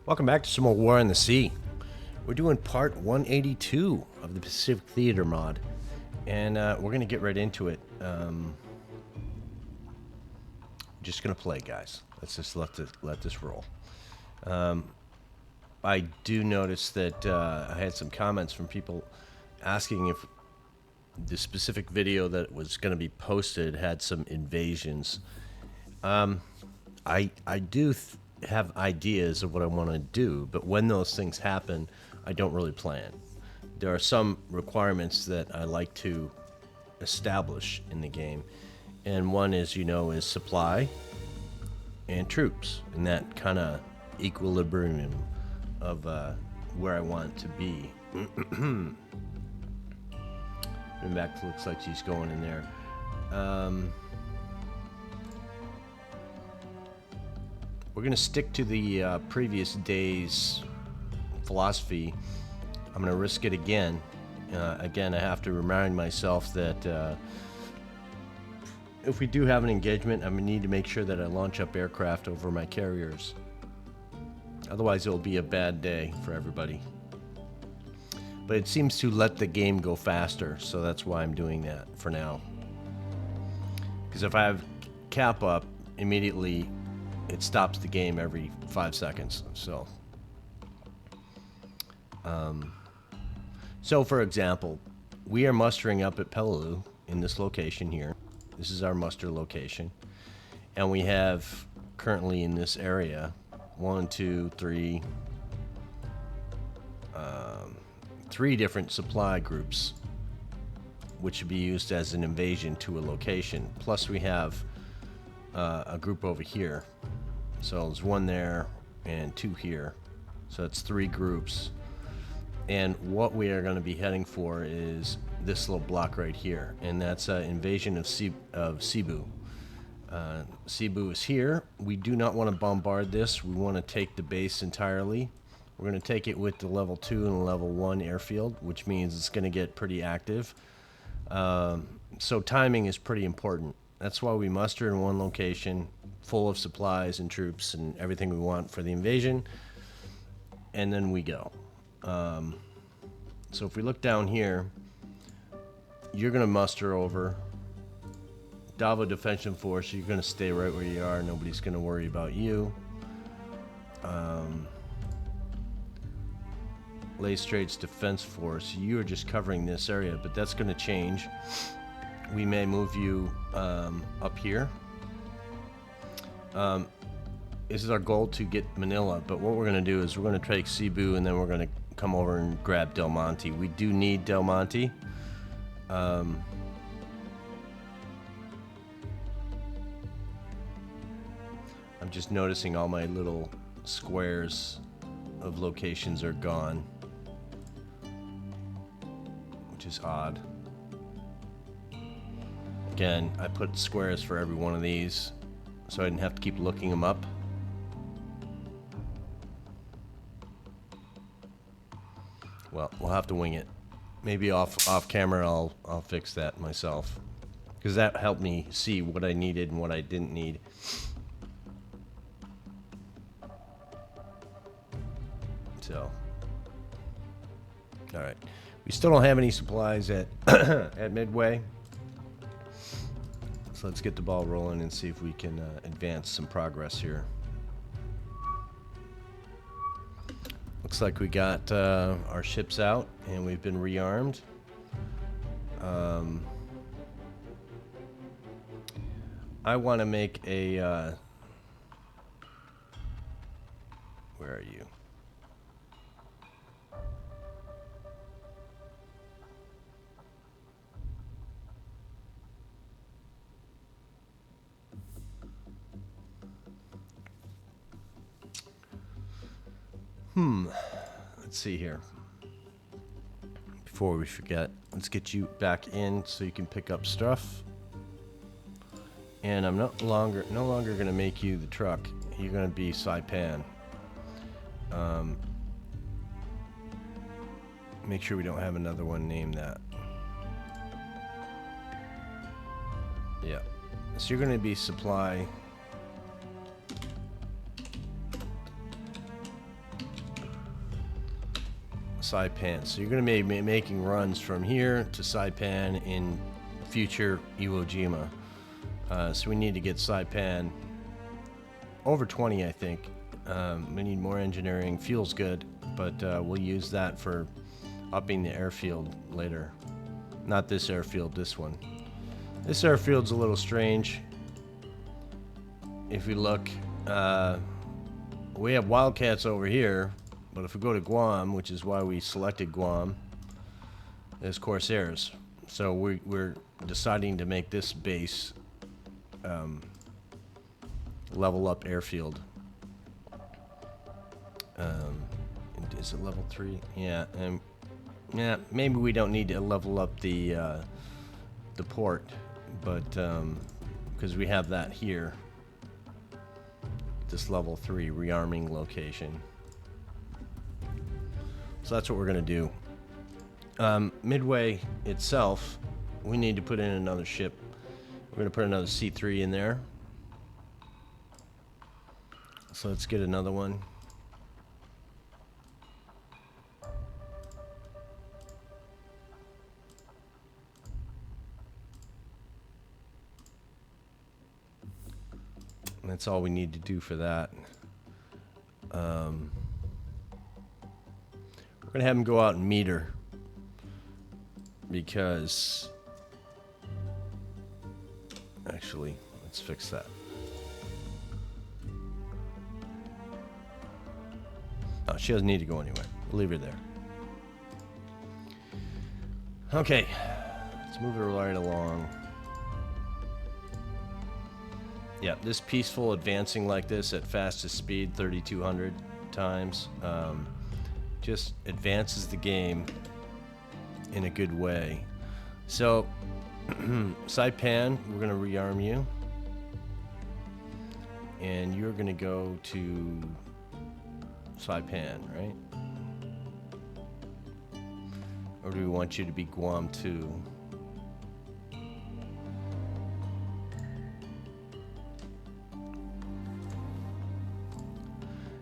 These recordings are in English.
Welcome back to some more War on the Sea. We're doing part 182 of the Pacific Theater mod, and we're going to get right into it. Just going to play, guys. Let's just let this roll. I do notice that I had some comments from people asking if the specific video that was going to be posted had some invasions. I do have ideas of what I want to do, but when those things happen, I don't really plan. There are some requirements that I like to establish in the game, and one is, is supply and troops, and that kind of equilibrium of where I want to be. And back looks like she's going in there. We're going to stick to the previous day's philosophy. I'm going to risk it again. Again, I have to remind myself that if we do have an engagement, I'm going to need to make sure that I launch up aircraft over my carriers. Otherwise, it'll be a bad day for everybody. But it seems to let the game go faster, so that's why I'm doing that for now. Because if I have cap up, immediately it stops the game every 5 seconds. So for example, we are mustering up at Peleliu in this location here. This is our muster location, and we have currently in this area 3 different supply groups, which should be used as an invasion to a location. Plus, we have a group over here. So there's 1 there and 2 here. So it's 3 groups. And what we are going to be heading for is this little block right here, and that's an invasion of Cebu. Cebu is here. We do not want to bombard this. We want to take the base entirely. We're going to take it with the level 2 and level 1 airfield, which means it's going to get pretty active. So timing is pretty important. That's why we muster in one location, full of supplies and troops and everything we want for the invasion, and then we go. So if we look down here, you're going to muster over Davao Defension Force. You're going to stay right where you are. Nobody's going to worry about you. Ley Straits Defense Force, you are just covering this area, but that's going to change. We may move you up here. This is our goal to get Manila, but what we're going to do is we're going to take Cebu, and then we're going to come over and grab Del Monte. We do need Del Monte. I'm just noticing all my little squares of locations are gone, which is odd. Again, I put squares for every one of these so I didn't have to keep looking them up. Well, we'll have to wing it. Maybe off camera I'll fix that myself, because that helped me see what I needed and what I didn't need. So, all right, we still don't have any supplies at at Midway, so let's get the ball rolling and see if we can advance some progress here. Looks like we got our ships out and we've been rearmed. I want to make a where are you? Let's see here. Before we forget, let's get you back in so you can pick up stuff. And I'm no longer going to make you the truck. You're going to be Saipan. Make sure we don't have another one named that. Yeah. So you're going to be supply. Saipan. So you're going to be making runs from here to Saipan in future Iwo Jima. So we need to get Saipan over 20, I think. We need more engineering. Fuel's good, but we'll use that for upping the airfield later. Not this airfield, this one. This airfield's a little strange. If we look, we have Wildcats over here, but if we go to Guam, which is why we selected Guam, there's Corsairs. So we're deciding to make this base level up airfield. Is it level 3? Yeah, and yeah, maybe we don't need to level up the port, but because we have that here, this level 3 rearming location. So that's what we're gonna do. Midway itself, we need to put in another ship. We're gonna put another C3 in there. So let's get another one. That's all we need to do for that. We're gonna have him go out and meet her, because actually, let's fix that. Oh, she doesn't need to go anywhere. We'll leave her there. Okay, let's move her right along. Yeah, this peaceful advancing like this at fastest speed, 3,200 times, just advances the game in a good way. So, Saipan, we're going to rearm you. And you're going to go to Saipan, right? Or do we want you to be Guam too?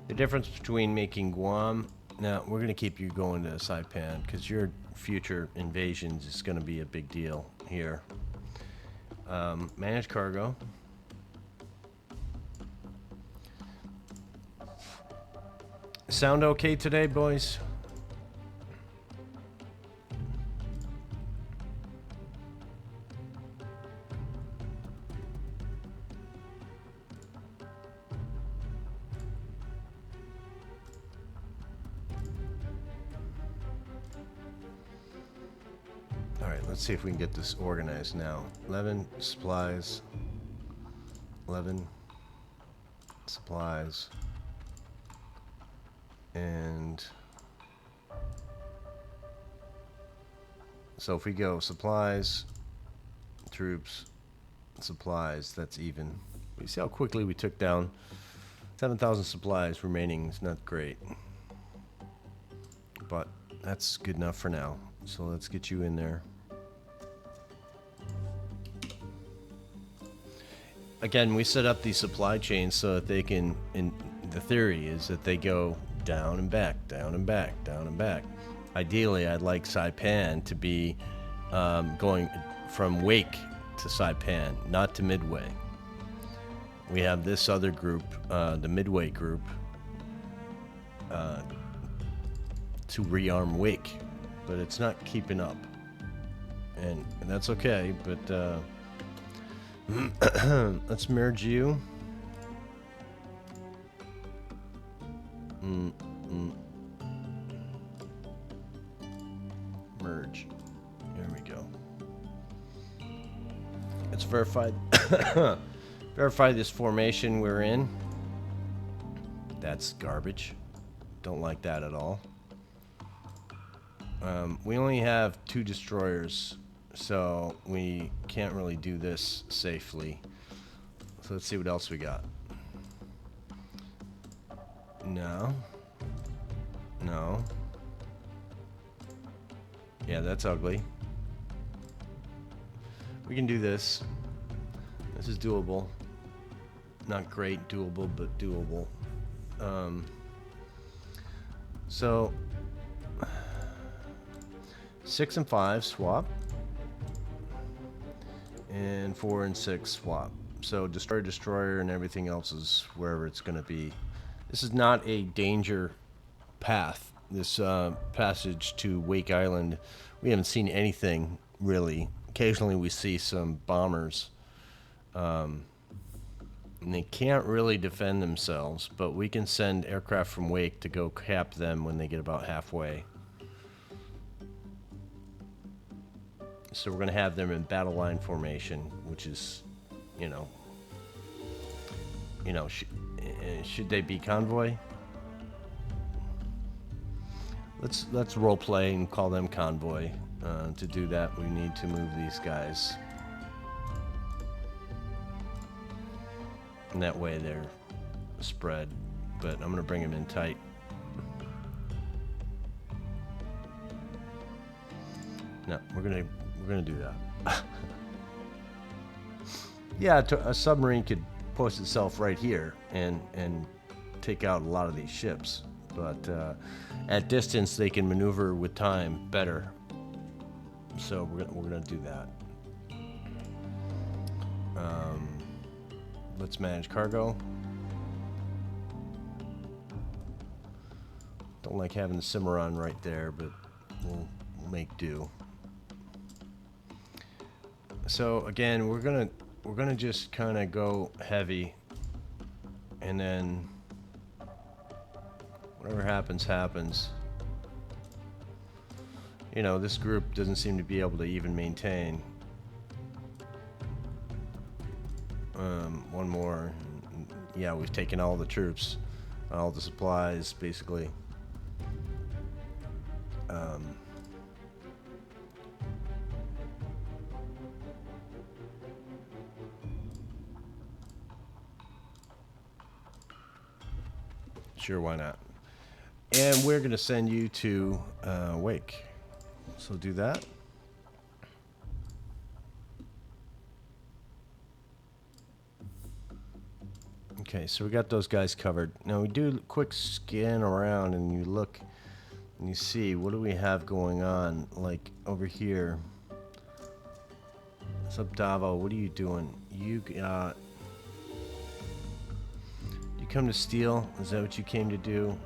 The difference between making Guam... Now, we're going to keep you going to Saipan, because your future invasions is going to be a big deal here. Manage cargo. Sound okay today, boys? Let's see if we can get this organized now. 11 supplies. 11 supplies. And so if we go supplies, troops, supplies, that's even. You see how quickly we took down 7,000 supplies remaining. Is not great, but that's good enough for now. So let's get you in there. Again, we set up these supply chains so that they can, in the theory is that they go down and back, down and back, down and back. Ideally, I'd like Saipan to be going from Wake to Saipan, not to Midway. We have this other group, the Midway group, to rearm Wake, but it's not keeping up. And that's okay, but let's merge you. Merge. There we go. Let's verify verify this formation we're in. That's garbage. Don't like that at all. We only have 2 destroyers, so we can't really do this safely. So let's see what else we got. No. No. Yeah, that's ugly. We can do this. This is doable. Not great doable, but doable. So 6 and 5 swap, and 4 and 6 swap. So destroyer, and everything else is wherever it's going to be. This is not a danger path. This passage to Wake Island, we haven't seen anything really. Occasionally we see some bombers, and they can't really defend themselves, but we can send aircraft from Wake to go cap them when they get about halfway. So we're going to have them in battle line formation, which is, should they be convoy? Let's role play and call them convoy. To do that, we need to move these guys, and that way they're spread. But I'm going to bring them in tight. No, we're gonna do that. Yeah, a submarine could post itself right here and take out a lot of these ships, but at distance they can maneuver with time better. So we're gonna do that. Let's manage cargo. Don't like having the Cimarron right there, but we'll make do. So again, we're gonna just kind of go heavy, and then whatever happens. This group doesn't seem to be able to even maintain. One more. Yeah, we've taken all the troops, all the supplies, basically. Sure, why not? And we're going to send you to Wake. So do that. Okay, so we got those guys covered. Now we do a quick scan around, and you look and you see, what do we have going on? Like over here. What's up, Davo? What are you doing? You come to steal? Is that what you came to do?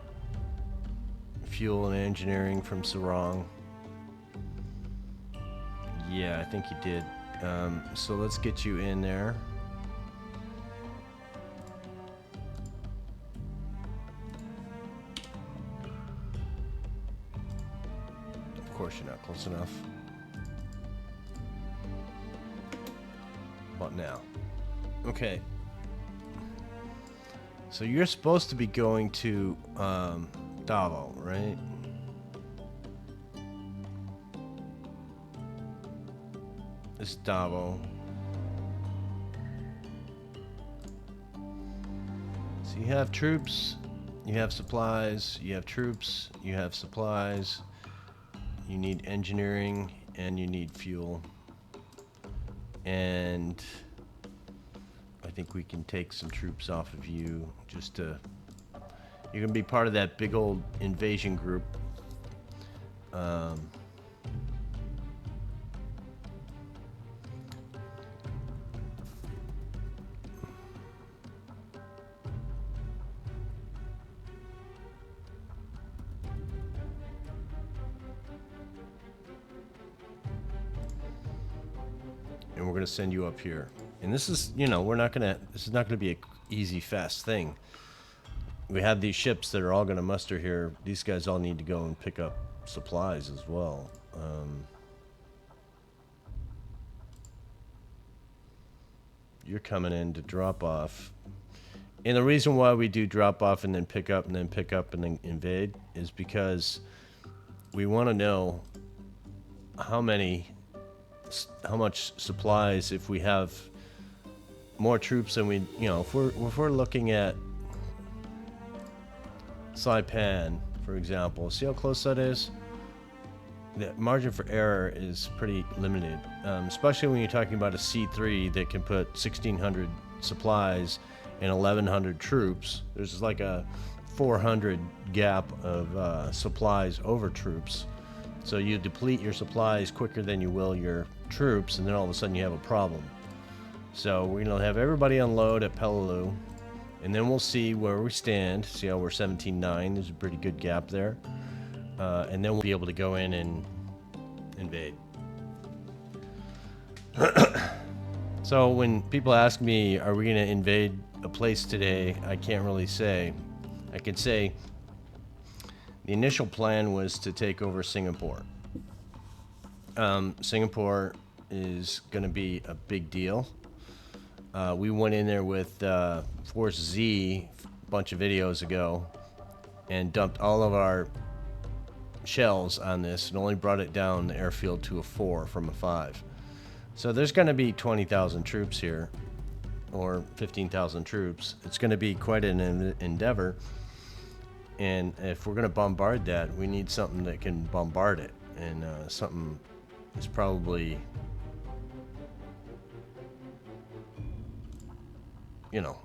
Fuel and engineering from Sarong. Yeah, I think you did. So let's get you in there. Of course you're not close enough. About now. Okay. So you're supposed to be going to Davo, right? This is Davo. So you have troops, you have supplies, you have troops, you have supplies, you need engineering, and you need fuel. And I think we can take some troops off of you just to... You're going to be part of that big old invasion group. And we're going to send you up here. And this is, this is not going to be an easy, fast thing. We have these ships that are all going to muster here. These guys all need to go and pick up supplies as well. You're coming in to drop off. And the reason why we do drop off and then pick up and then pick up and then invade is because we want to know how much supplies, if we have more troops than we, if we're looking at Saipan, for example, see how close that is? The margin for error is pretty limited, especially when you're talking about a C3 that can put 1,600 supplies and 1,100 troops. There's like a 400 gap of supplies over troops. So you deplete your supplies quicker than you will your troops, and then all of a sudden you have a problem. So we're going to have everybody unload at Peleliu, and then we'll see where we stand. See how we're 17-9. There's a pretty good gap there. And then we'll be able to go in and invade. So when people ask me, are we going to invade a place today, I can't really say. I can say the initial plan was to take over Singapore. Singapore is going to be a big deal. We went in there with Force Z a bunch of videos ago and dumped all of our shells on this and only brought it down the airfield to a 4 from a 5. So there's going to be 20,000 troops here, or 15,000 troops. It's going to be quite an endeavor. And if we're going to bombard that, we need something that can bombard it. And something is probably, you know,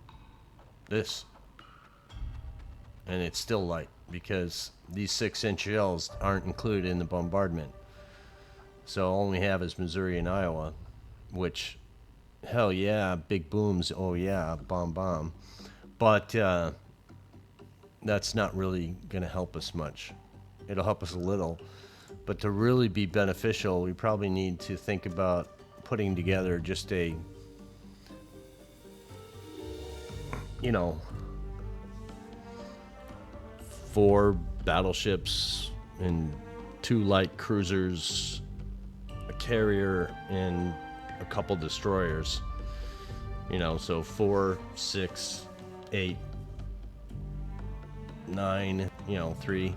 this. And it's still light because these 6-inch shells aren't included in the bombardment. So all we have is Missouri and Iowa, which, hell yeah, big booms, oh yeah, bomb. But that's not really going to help us much. It'll help us a little. But to really be beneficial, we probably need to think about putting together just a, you know, 4 battleships and 2 light cruisers, a carrier, and a couple destroyers. You know, so 4, 6, 8, 9, you know, 3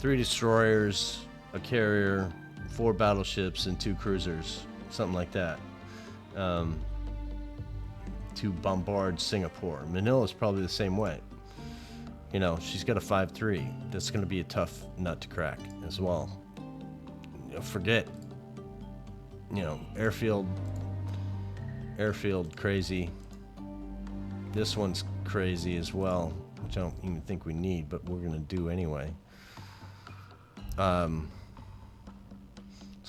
destroyers, a carrier, 4 battleships, and 2 cruisers, something like that, to bombard Singapore. Manila's probably the same way. You know, she's got a 5-3. That's going to be a tough nut to crack as well. You know, forget, you know, airfield crazy. This one's crazy as well, which I don't even think we need, but we're going to do anyway. So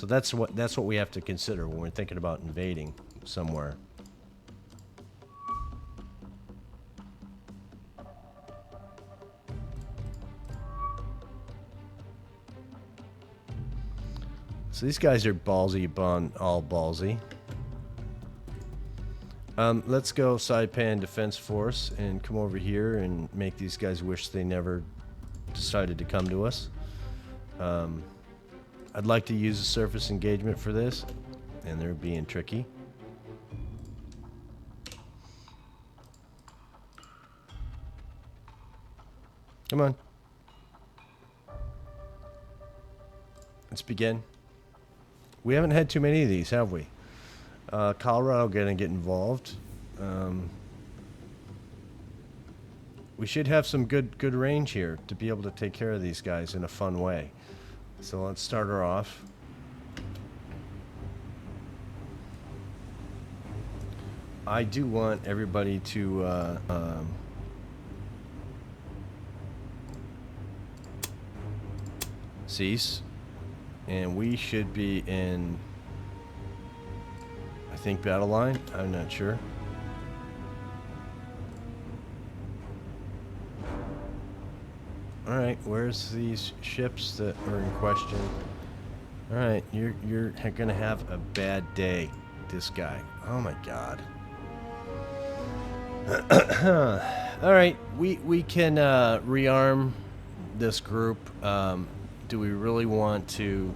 that's what we have to consider when we're thinking about invading somewhere. So these guys are ballsy, all ballsy. Let's go Saipan Defense Force and come over here and make these guys wish they never decided to come to us. I'd like to use a surface engagement for this, and they're being tricky. Come on. Let's begin. We haven't had too many of these, have we? Colorado gonna get involved. We should have some good range here to be able to take care of these guys in a fun way. So let's start her off. I do want everybody to cease, and we should be in, I think, battle line. I'm not sure. Alright, where's these ships that are in question? Alright, you're gonna have a bad day, this guy. Oh my god. Alright, we can rearm this group. Do we really want to...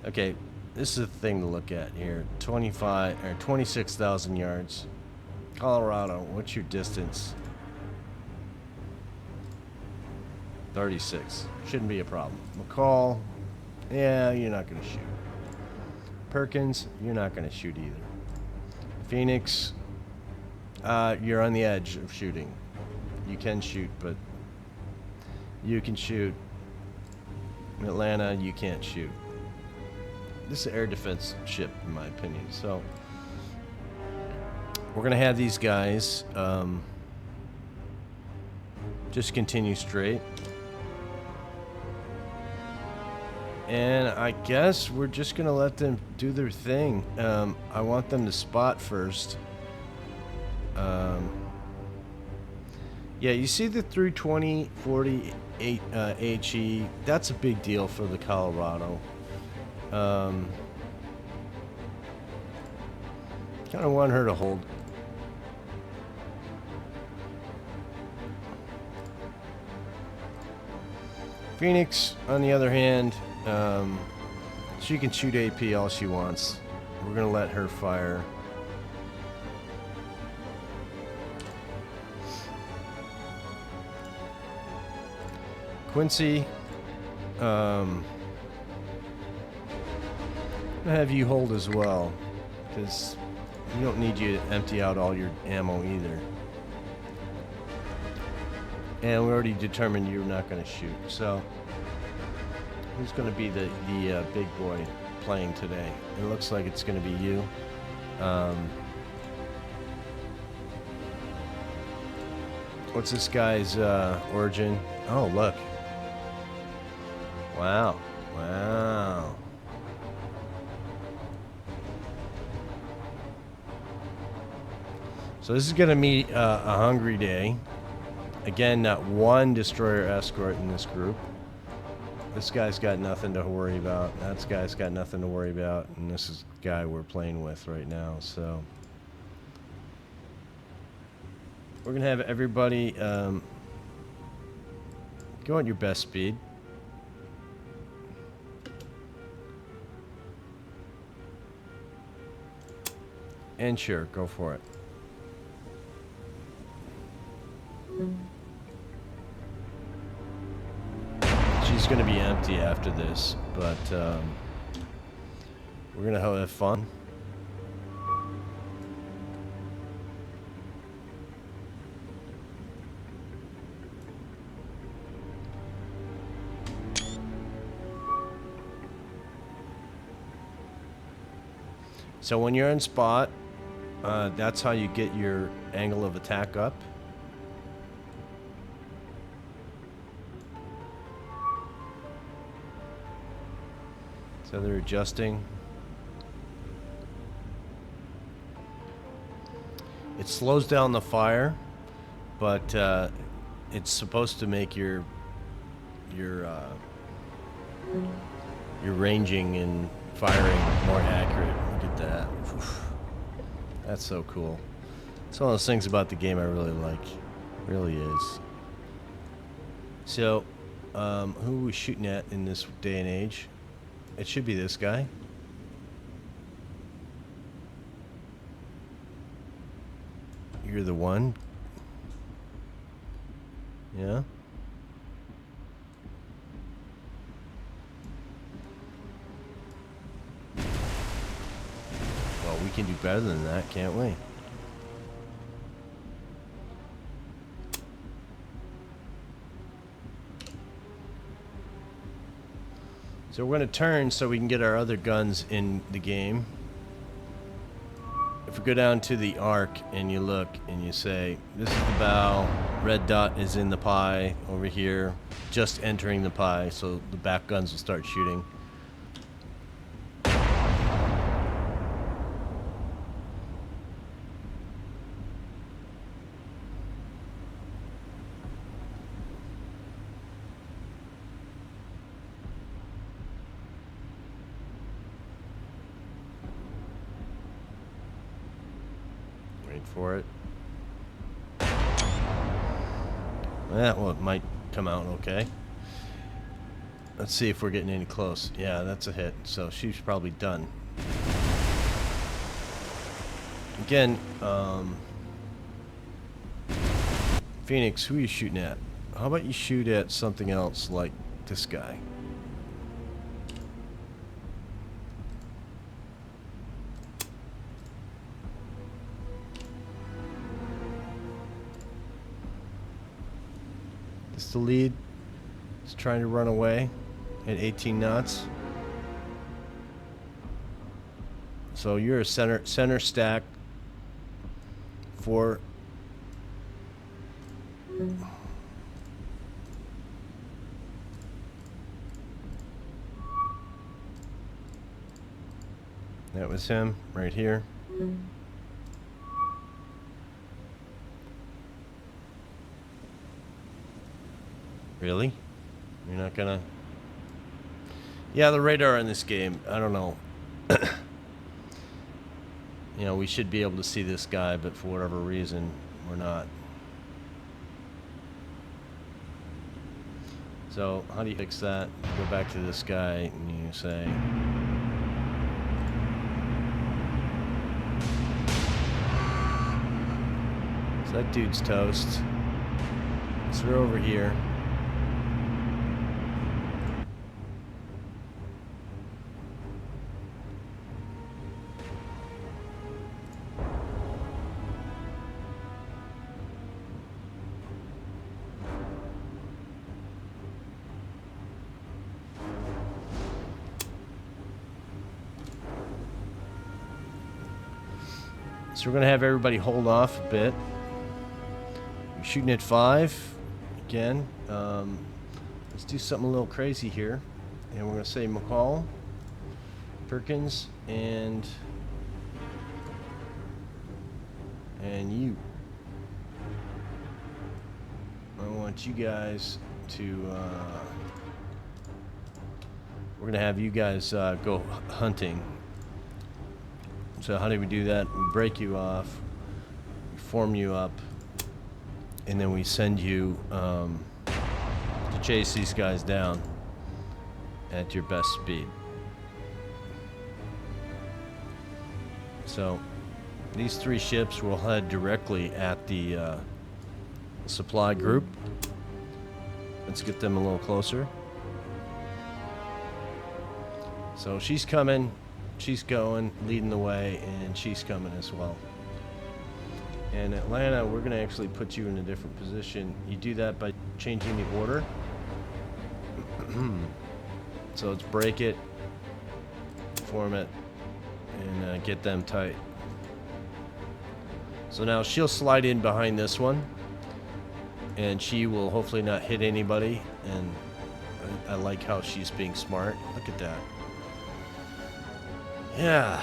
Okay, this is a thing to look at here. 26,000 yards. Colorado, what's your distance? 36. Shouldn't be a problem. McCall, yeah, you're not going to shoot. Perkins, you're not going to shoot either. Phoenix, you're on the edge of shooting. You can shoot, but you can shoot. Atlanta, you can't shoot. This is an air defense ship, in my opinion. So we're going to have these guys just continue straight. And I guess we're just gonna let them do their thing. I want them to spot first. Yeah, you see the 320, 40, HE. That's a big deal for the Colorado. Kind of want her to hold. Phoenix, on the other hand, she can shoot AP all she wants. We're gonna let her fire. Quincy, I'm gonna have you hold as well, because we don't need you to empty out all your ammo either. And we already determined you're not going to shoot. So, who's going to be the big boy playing today? It looks like it's going to be you. What's this guy's origin? Oh, look. Wow. Wow. So this is going to be a hungry day. Again, not one destroyer escort in this group. This guy's got nothing to worry about. That guy's got nothing to worry about. And this is the guy we're playing with right now. So we're going to have everybody go at your best speed. And sure, go for it. She's going to be empty after this, but we're going to have fun. So when you're in spot, that's how you get your angle of attack up. So they're adjusting. It slows down the fire, but it's supposed to make your ranging and firing more accurate. Look at that. Oof. That's so cool. It's one of those things about the game I really like. It really is. So, who are we shooting at in this day and age? It should be this guy. You're the one. Yeah. Well, we can do better than that, can't we? So we're going to turn so we can get our other guns in the game. If we go down to the arc and you look and you say, this is the bow, red dot is in the pie over here, just entering the pie, so the back guns will start shooting. For it. Yeah, well, it might come out okay. Let's see if we're getting any close. Yeah, that's a hit. So she's probably done. Again, Phoenix, who are you shooting at? How about you shoot at something else like this guy? The lead is trying to run away at 18 knots. So you're a center stack for That was him right here. Really? You're not gonna... Yeah, the radar in this game, I don't know. You know, we should be able to see this guy, but for whatever reason, we're not. So, how do you fix that? Go back to this guy and you say... So that dude's toast. So we're over here. So we're going to have everybody hold off a bit. We're shooting at 5. Again, let's do something a little crazy here. And we're going to say McCall, Perkins, and you. I want you guys to... we're going to have you guys go hunting. So how do we do that? We break you off, we form you up, and then we send you to chase these guys down at your best speed. So these 3 ships will head directly at the supply group. Let's get them a little closer. So she's coming. She's going, leading the way, and she's coming as well. And Atlanta, we're going to actually put you in a different position. You do that by changing the order. So let's break it, form it, and get them tight. So now she'll slide in behind this one, and she will hopefully not hit anybody. And I like how she's being smart. Look at that. Yeah,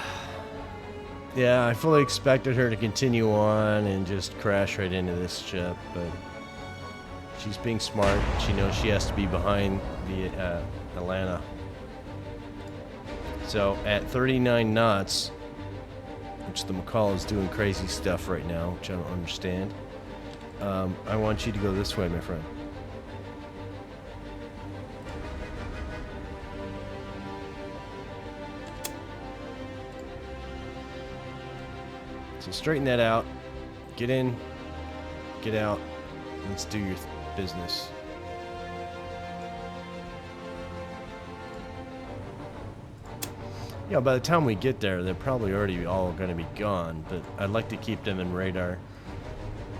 I fully expected her to continue on and just crash right into this ship, but she's being smart. She knows she has to be behind the Atlanta. So at 39 knots, which the McCall is doing crazy stuff right now, which I don't understand, I want you to go this way, my friend. So straighten that out, get in, get out, let's do your business. Yeah, by the time we get there, they're probably already all going to be gone, but I'd like to keep them in radar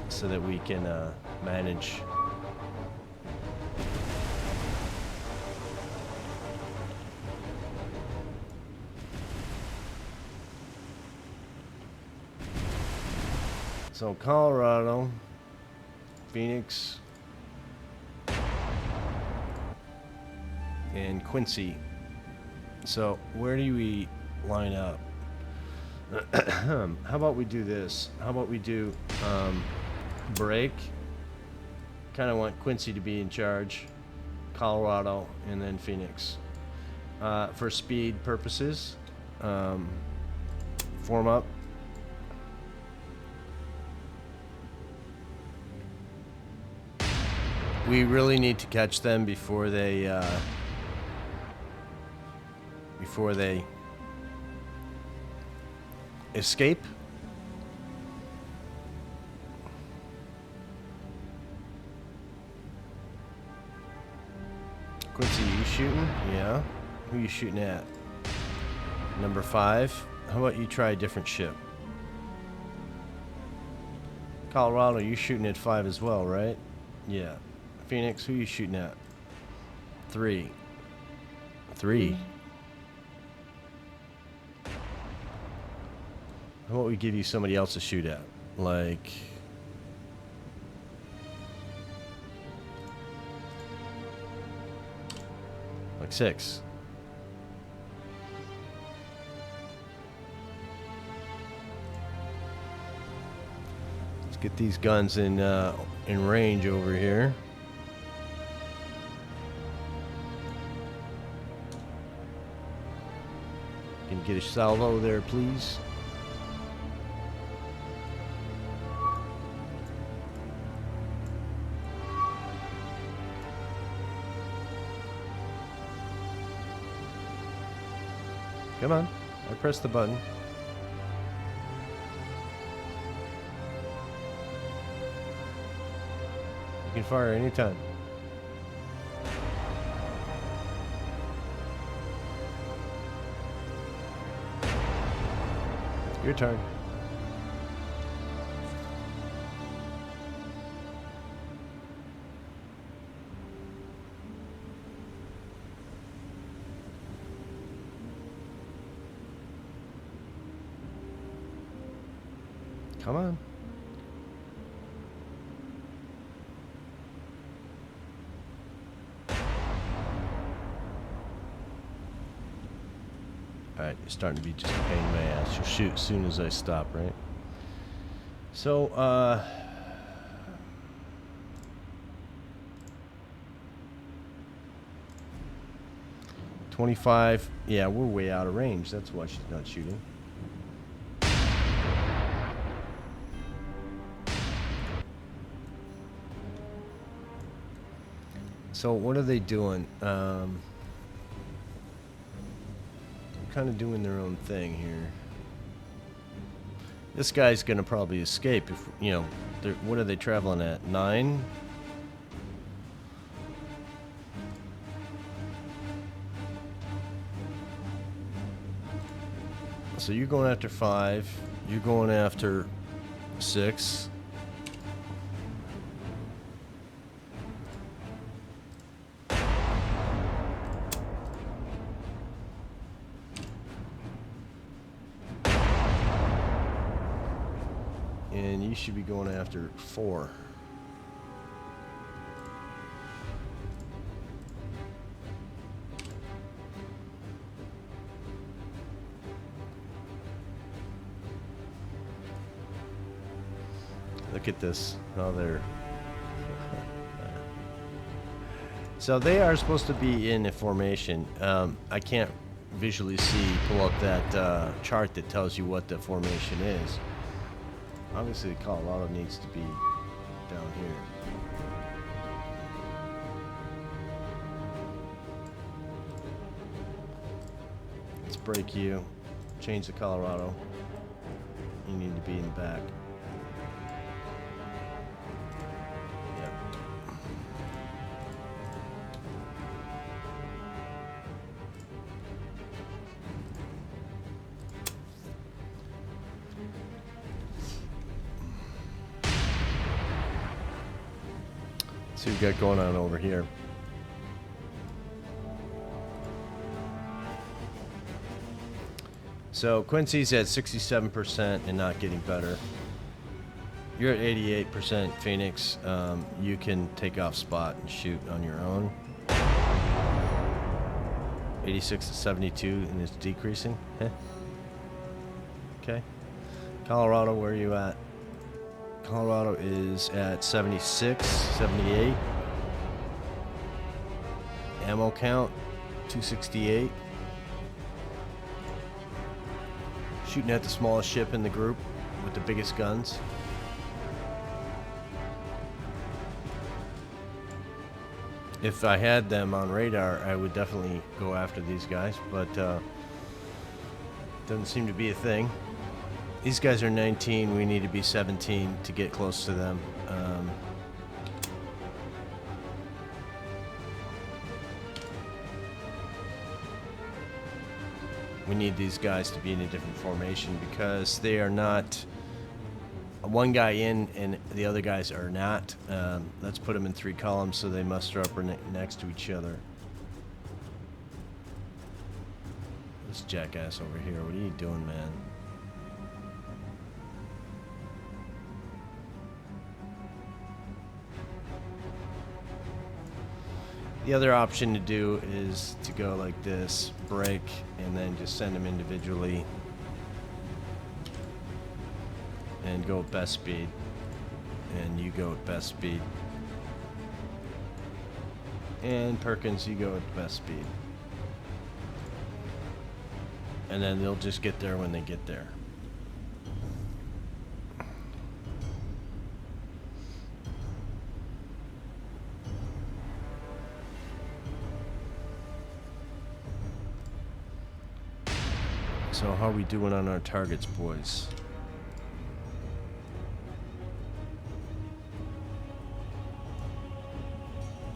so that we can manage. So Colorado, Phoenix, and Quincy. So where do we line up? How about we do this? How about we do break? Kind of want Quincy to be in charge, Colorado, and then Phoenix. For speed purposes, form up. We really need to catch them before they escape. Quincy, you shooting? Yeah. Who you shooting at? Number 5. How about you try a different ship? Colorado, you shooting at 5 as well, right? Yeah. Phoenix, who you shooting at? 3. 3. How about we give you somebody else to shoot at? Like... like 6. get these guns in range over here. Can you get a salvo there, please? Come on, I pressed the button. You can fire anytime. Your turn. Come on. Alright, you're starting to be just a pain in my ass. You'll shoot as soon as I stop, right? So, 25. Yeah, we're way out of range. That's why she's not shooting. So what are they doing? Kind of doing their own thing here. This guy's gonna probably escape if, you know, what are they traveling at? 9? So you're going after 5. You're going after 6. And you should be going after 4. Look at this. Oh, they're... So they are supposed to be in a formation. I can't visually pull up that chart that tells you what the formation is. Obviously, Colorado needs to be down here. Let's break you. Change to Colorado. You need to be in the back. Yep. See what we got going on over here. So Quincy's at 67% and not getting better. You're at 88%, Phoenix. You can take off spot and shoot on your own. 86 to 72 and it's decreasing. Okay. Colorado, where are you at? Colorado is at 76, 78. Ammo count, 268. Shooting at the smallest ship in the group with the biggest guns. If I had them on radar, I would definitely go after these guys, but doesn't seem to be a thing. These guys are 19. We need to be 17 to get close to them. We need these guys to be in a different formation because they are not one guy in and the other guys are not. Let's put them in 3 columns so they muster up next to each other. This jackass over here, what are you doing, man? The other option to do is to go like this, break, and then just send them individually and go at best speed. go at best speed. And Perkins, you go at best speed. And then they'll just get there when they get there. So how are we doing on our targets, boys?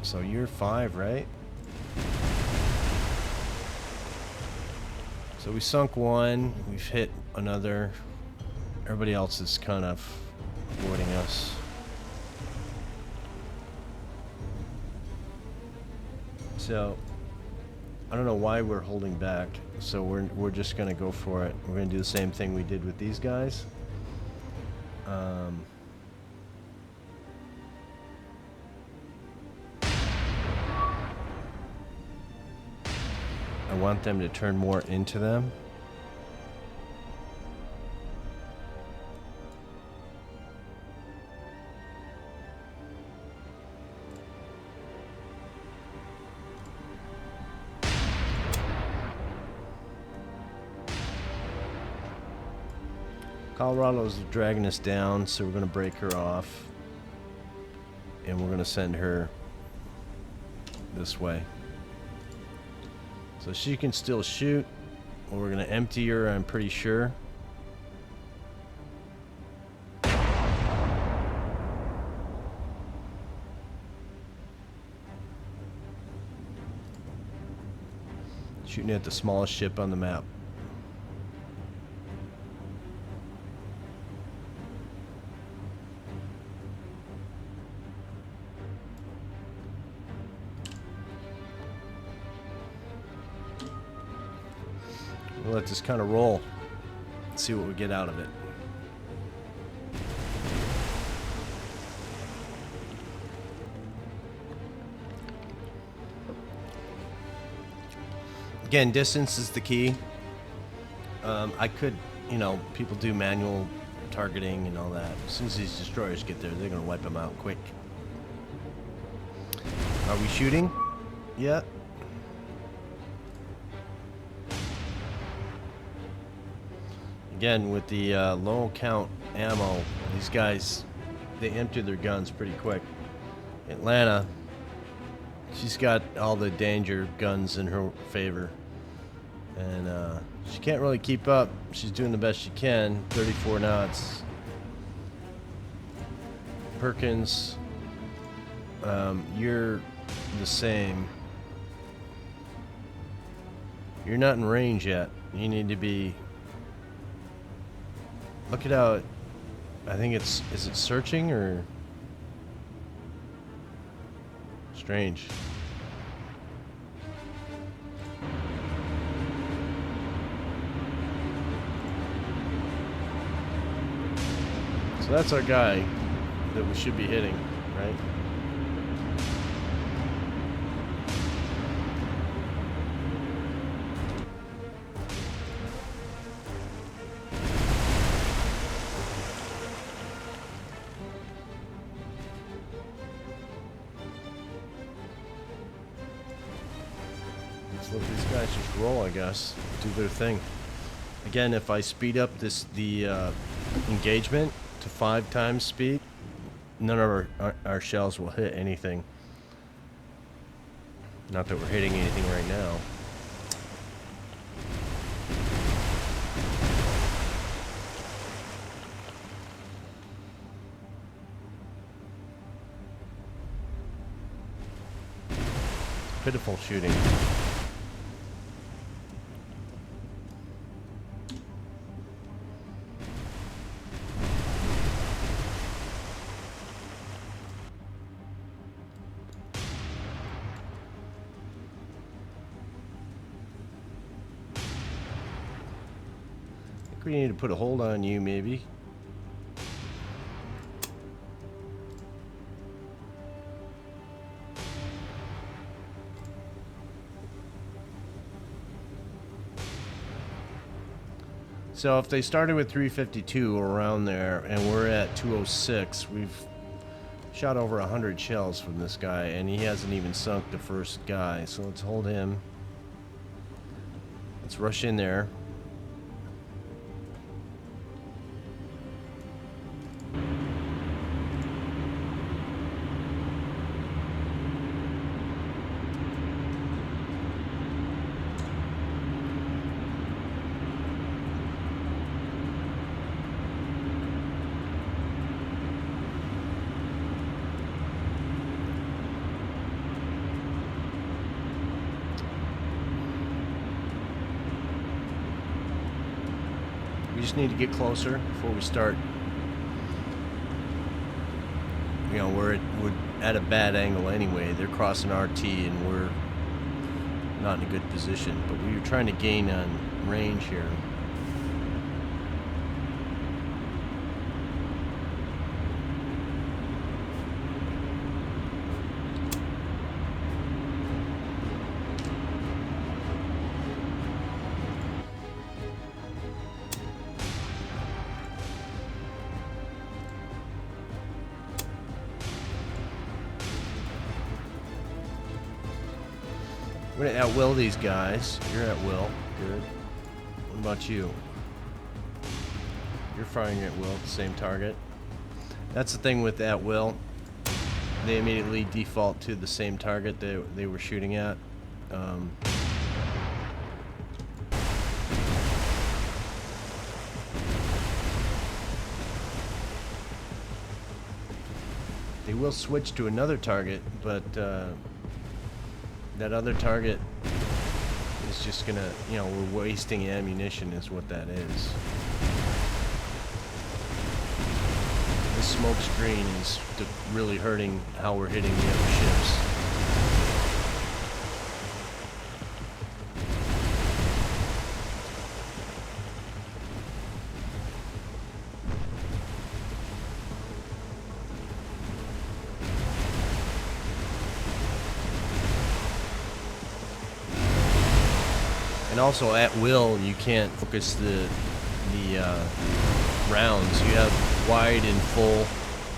So you're 5, right? So we sunk one, we've hit another. Everybody else is kind of avoiding us. So I don't know why we're holding back. So we're just gonna go for it. We're gonna do the same thing we did with these guys. I want them to turn more into them. Colorado's dragging us down, so we're going to break her off. And we're going to send her this way. So she can still shoot. We're going to empty her, I'm pretty sure. Shooting at the smallest ship on the map. We'll let this kind of roll. See what we get out of it. Again, distance is the key. I could, you know, people do manual targeting and all that. As soon as these destroyers get there, they're going to wipe them out quick. Are we shooting yet? Again, with the low count ammo, these guys, they empty their guns pretty quick. Atlanta, she's got all the danger guns in her favor. And she can't really keep up. She's doing the best she can. 34 knots. Perkins, you're the same. You're not in range yet. You need to be... Look at how... I think it's... Is it searching or... Strange. So that's our guy that we should be hitting, right? Let's let these guys just roll, I guess. Do their thing. Again, if I speed up the engagement to 5 times speed, none of our shells will hit anything. Not that we're hitting anything right now. Pitiful shooting. We need to put a hold on you, maybe. So if they started with 352 or around there, and we're at 206, Shot over 100 shells from this guy, and he hasn't even sunk the first guy. So let's hold him. Let's rush in there. We just need to get closer before we start. You know, we're at a bad angle anyway. They're crossing RT and we're not in a good position. But we were trying to gain on range here. We're gonna at-will these guys. You're at will. Good. What about you? You're firing at will, same target. That's the thing with at-will. They immediately default to the same target they were shooting at. They will switch to another target, but that other target is just gonna, you know, we're wasting ammunition is what that is. This smoke screen is really hurting how we're hitting the other ships. And also at will, you can't focus the rounds. You have wide and full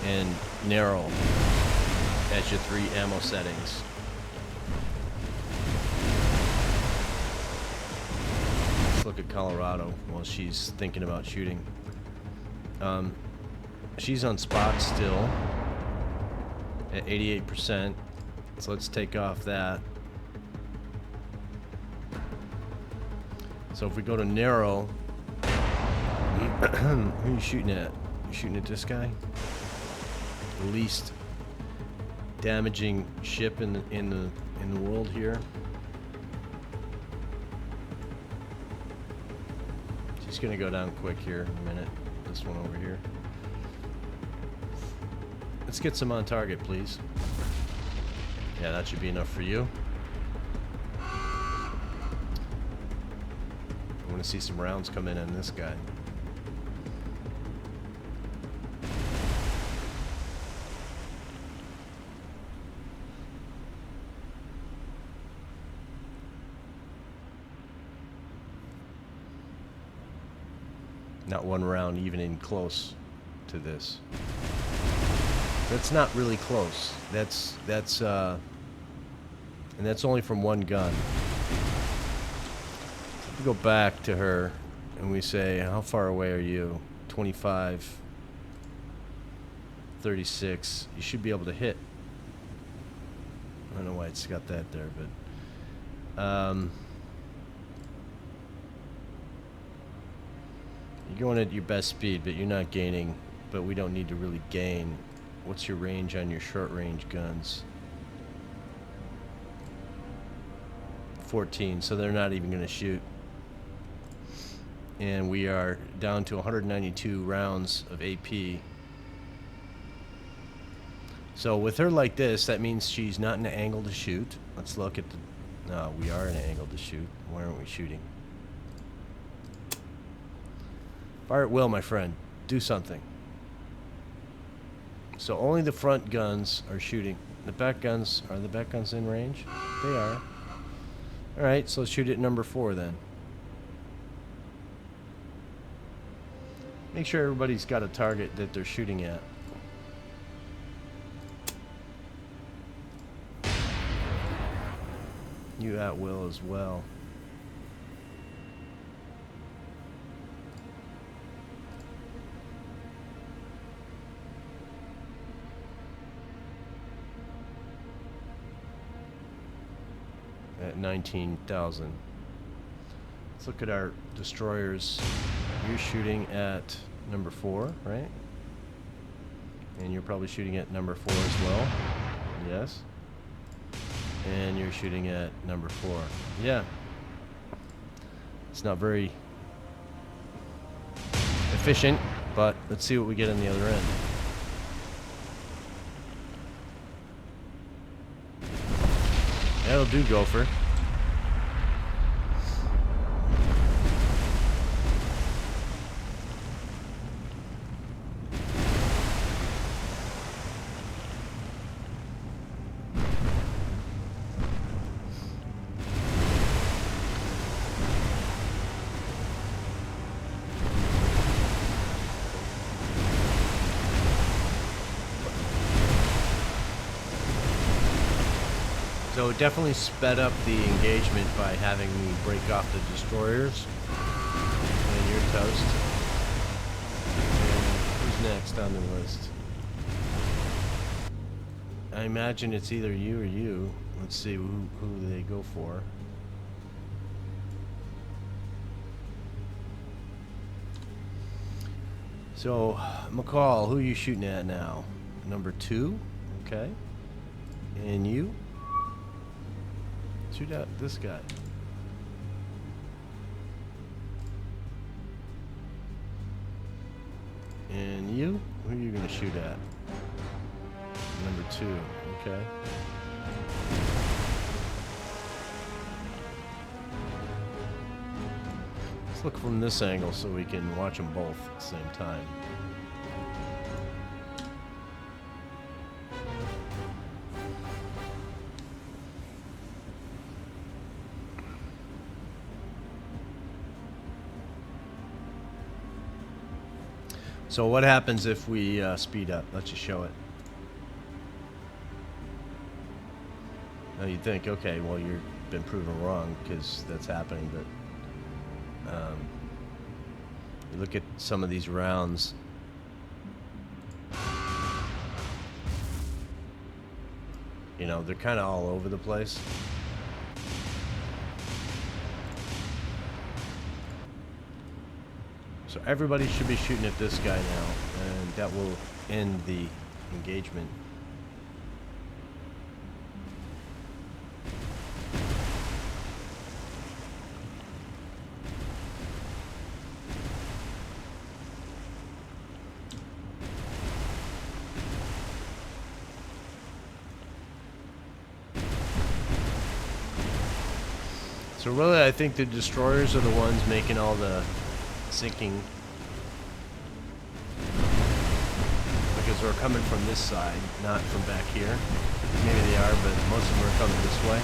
and narrow as your 3 ammo settings. Let's look at Colorado while she's thinking about shooting. She's on spot still at 88%. So let's take off that. So if we go to narrow, who are you shooting at? You shooting at this guy? The least damaging ship in the world here. She's gonna go down quick here in a minute. This one over here. Let's get some on target, please. Yeah, that should be enough for you. I want to see some rounds come in on this guy. Not one round even in close to this. That's not really close. That's and that's only from one gun. We go back to her and we say, how far away are you? 25, 36. You should be able to hit. I don't know why it's got that there, but you're going at your best speed, but you're not gaining. But we don't need to really gain. What's your range on your short range guns? 14, so they're not even going to shoot. And we are down to 192 rounds of AP. So with her like this, that means she's not in an angle to shoot. Let's look at the... No, we are in an angle to shoot. Why aren't we shooting? Fire at will, my friend. Do something. So only the front guns are shooting. The back guns... Are the back guns in range? They are. Alright, so let's shoot at number 4 then. Make sure everybody's got a target that they're shooting at. You at will as well. At 19,000. Let's look at our destroyers. You're shooting at number 4, right? And you're probably shooting at number 4 as well. Yes. And you're shooting at number 4. Yeah. It's not very efficient, but let's see what we get on the other end. That'll do, Gopher. So it definitely sped up the engagement by having me break off the destroyers. And you're toast. And who's next on the list? I imagine it's either you or you. Let's see who they go for. So, McCall, who are you shooting at now? Number 2? Okay. And you? Shoot at this guy. And you? Who are you going to shoot at? Number 2. Okay. Let's look from this angle so we can watch them both at the same time. So what happens if we speed up? Let's just show it. Now you'd think, okay, well, you've been proven wrong because that's happening, but you look at some of these rounds. You know, they're kind of all over the place. So everybody should be shooting at this guy now, and that will end the engagement. So really, I think the destroyers are the ones making all the sinking, because they're coming from this side, not from back here. Maybe they are, but most of them are coming this way.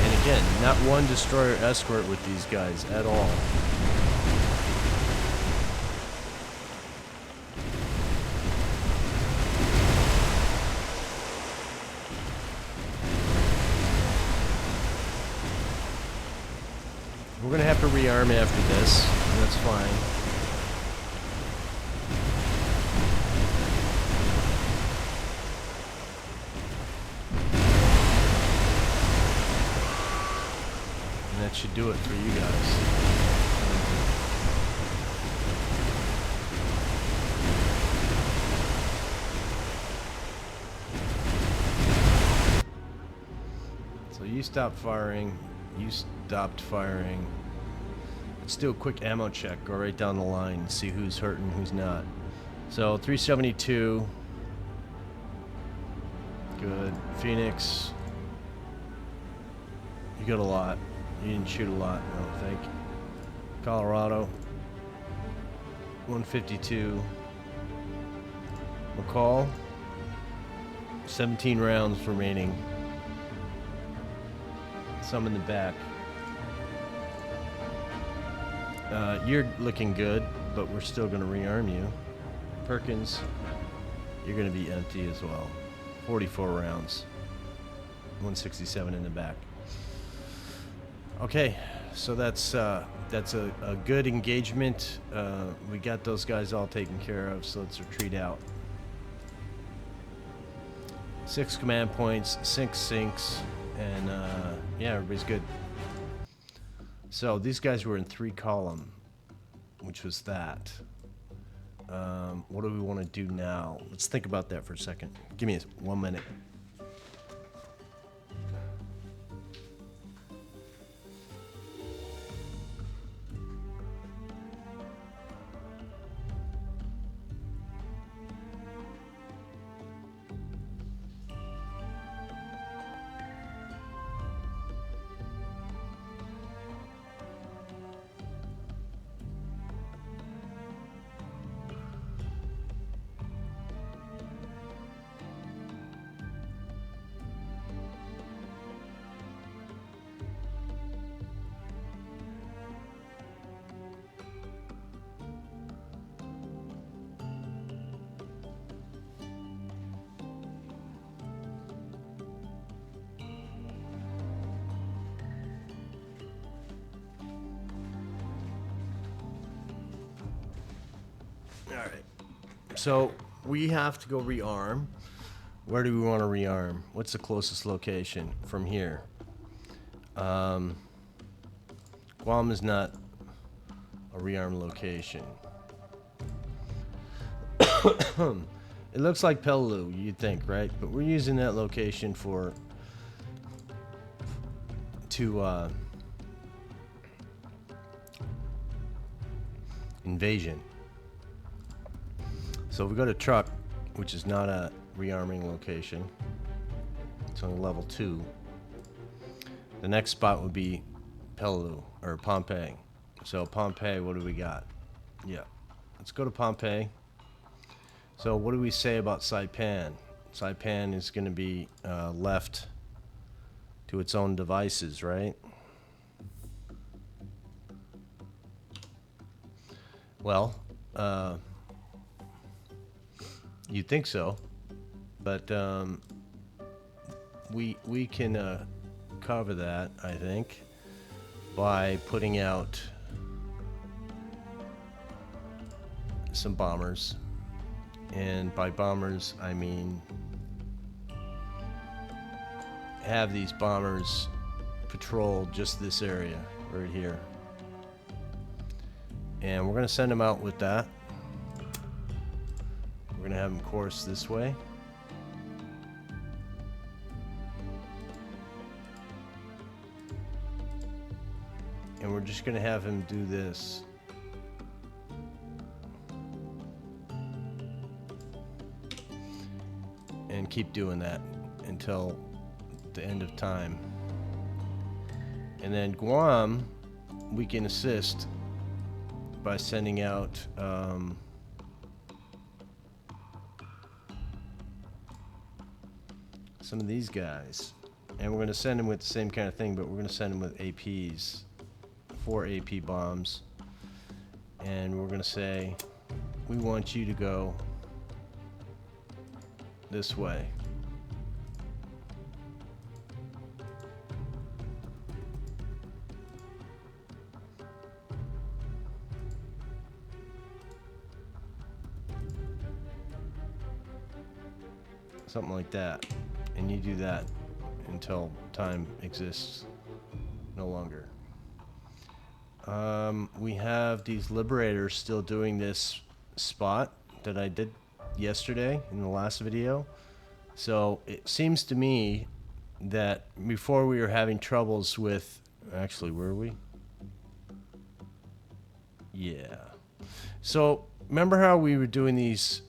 And again, not one destroyer escort with these guys at all. We're going to have to rearm after this, and that's fine. And that should do it for you guys. So you stopped firing. You stopped firing. Let's do a quick ammo check. Go right down the line and see who's hurting, who's not. So 372. Good. Phoenix. You got a lot. You didn't shoot a lot, I don't think. Colorado. 152. McCall. 17 rounds remaining. Some in the back. You're looking good, but we're still going to rearm you. Perkins, you're going to be empty as well. 44 rounds. 167 in the back. Okay, so that's a good engagement. We got those guys all taken care of, so let's retreat out. 6 command points, 6 sinks, and yeah, everybody's good. So these guys were in 3 column, which was that. What do we want to do now? Let's think about that for a second. Give me 1 minute. Alright, so we have to go rearm. Where do we want to rearm? What's the closest location from here? Guam is not a rearm location. It looks like Peleliu, you'd think, right? But we're using that location to invasion. So if we go to truck, which is not a rearming location, it's on level 2. The next spot would be Peleliu, or Pompeii. So Pompeii, what do we got? Yeah, let's go to Pompeii. So what do we say about Saipan? Saipan is going to be left to its own devices, right? Well, you'd think so, but we can cover that, I think, by putting out some bombers. And by bombers, I mean have these bombers patrol just this area right here. And we're going to send them out with that. We're going to have them course this way. And we're just going to have him do this. And keep doing that until the end of time. And then Guam, we can assist by sending out some of these guys. And we're going to send them with the same kind of thing, but we're going to send them with APs. 4 AP bombs. And we're going to say, we want you to go this way. Something like that. And you do that until time exists no longer. We have these liberators still doing this spot that I did yesterday in the last video. So it seems to me that before we were having troubles with, actually, were we? Yeah. So remember how we were doing these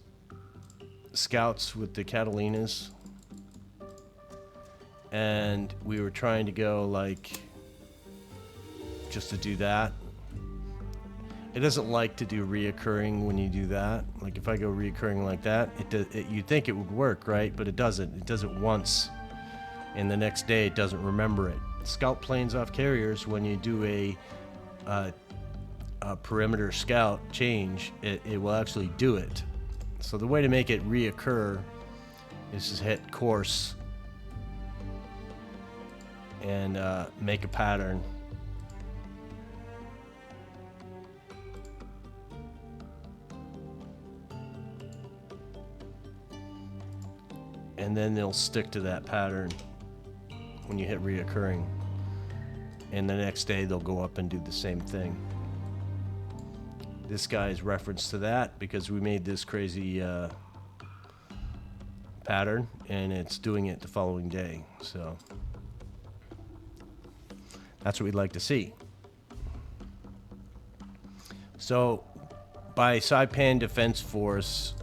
scouts with the Catalinas? And we were trying to go like just to do that. It doesn't like to do reoccurring when you do that. Like if I go reoccurring like that, you'd think it would work, right? But it doesn't. It does it once, and the next day it doesn't remember it. Scout planes off carriers, when you do a perimeter scout change, it will actually do it. So the way to make it reoccur is to hit course and make a pattern. And then they'll stick to that pattern when you hit reoccurring. And the next day they'll go up and do the same thing. This guy is reference to that because we made this crazy pattern and it's doing it the following day. So that's what we'd like to see. So by Saipan Defense Force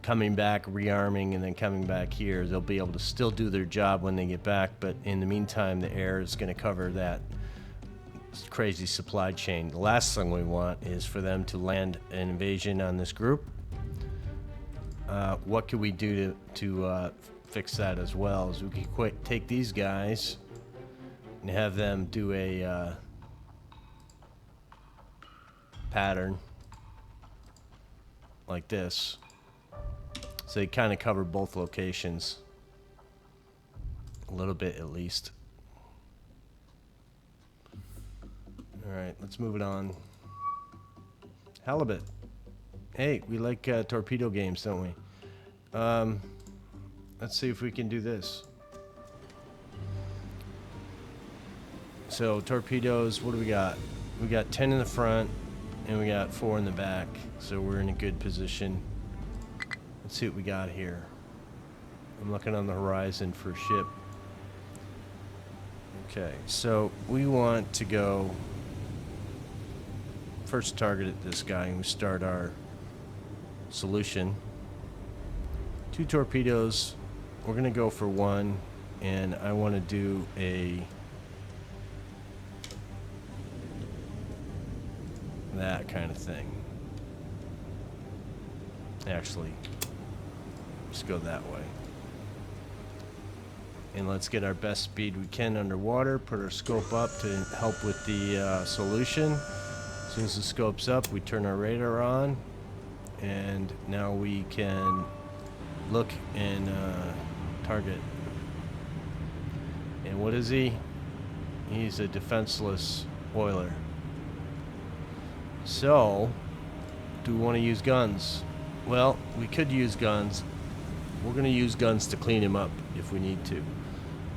coming back, rearming, and then coming back here, they'll be able to still do their job when they get back, but in the meantime, the air is going to cover that crazy supply chain. The last thing we want is for them to land an invasion on this group. What can we do to fix that as well? Is we can take these guys and have them do a pattern like this. So they kind of cover both locations a little bit at least. All right, let's move it on. Halibut. Hey, we like torpedo games, don't we? Let's see if we can do this. So torpedoes, what do we got? We got 10 in the front and we got 4 in the back. So we're in a good position. Let's see what we got here. I'm looking on the horizon for a ship. Okay, so we want to go first target at this guy and we start our solution. 2 torpedoes. We're gonna go for 1, and I want to do that kind of thing. Actually, let's go that way. And let's get our best speed we can underwater. Put our scope up to help with the solution. As soon as the scope's up, we turn our radar on, and now we can look and target. And what is he? He's a defenseless oiler. So, do we want to use guns? Well, we could use guns. We're going to use guns to clean him up if we need to.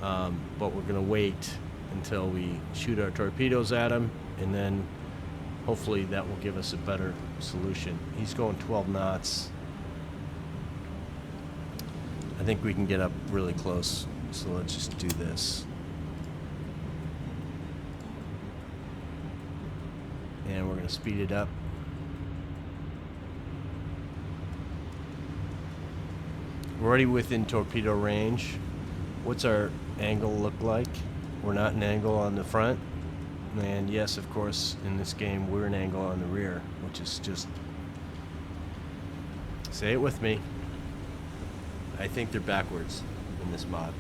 But we're going to wait until we shoot our torpedoes at him, and then hopefully that will give us a better solution. He's going 12 knots. I think we can get up really close, so let's just do this. And we're going to speed it up. We're already within torpedo range. What's our angle look like? We're not an angle on the front. And yes, of course, in this game, we're an angle on the rear, which is just... Say it with me. I think they're backwards in this mod.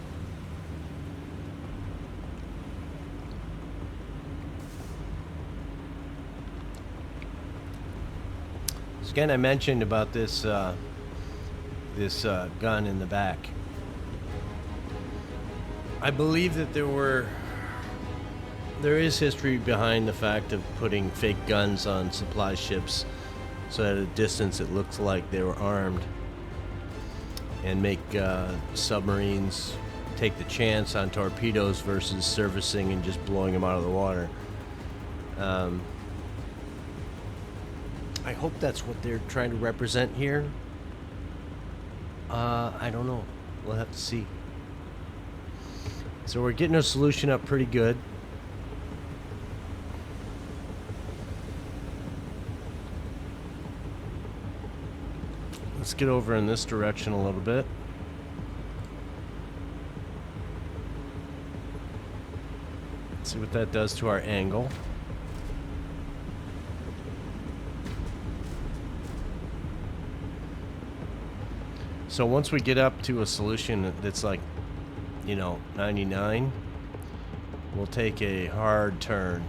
So again, I mentioned about this gun in the back. I believe that there is history behind the fact of putting fake guns on supply ships so at a distance it looks like they were armed, and make submarines take the chance on torpedoes versus servicing and just blowing them out of the water. I hope that's what they're trying to represent here. I don't know. We'll have to see. So we're getting our solution up pretty good. Let's get over in this direction a little bit. See what that does to our angle. So once we get up to a solution that's like, 99, we'll take a hard turn.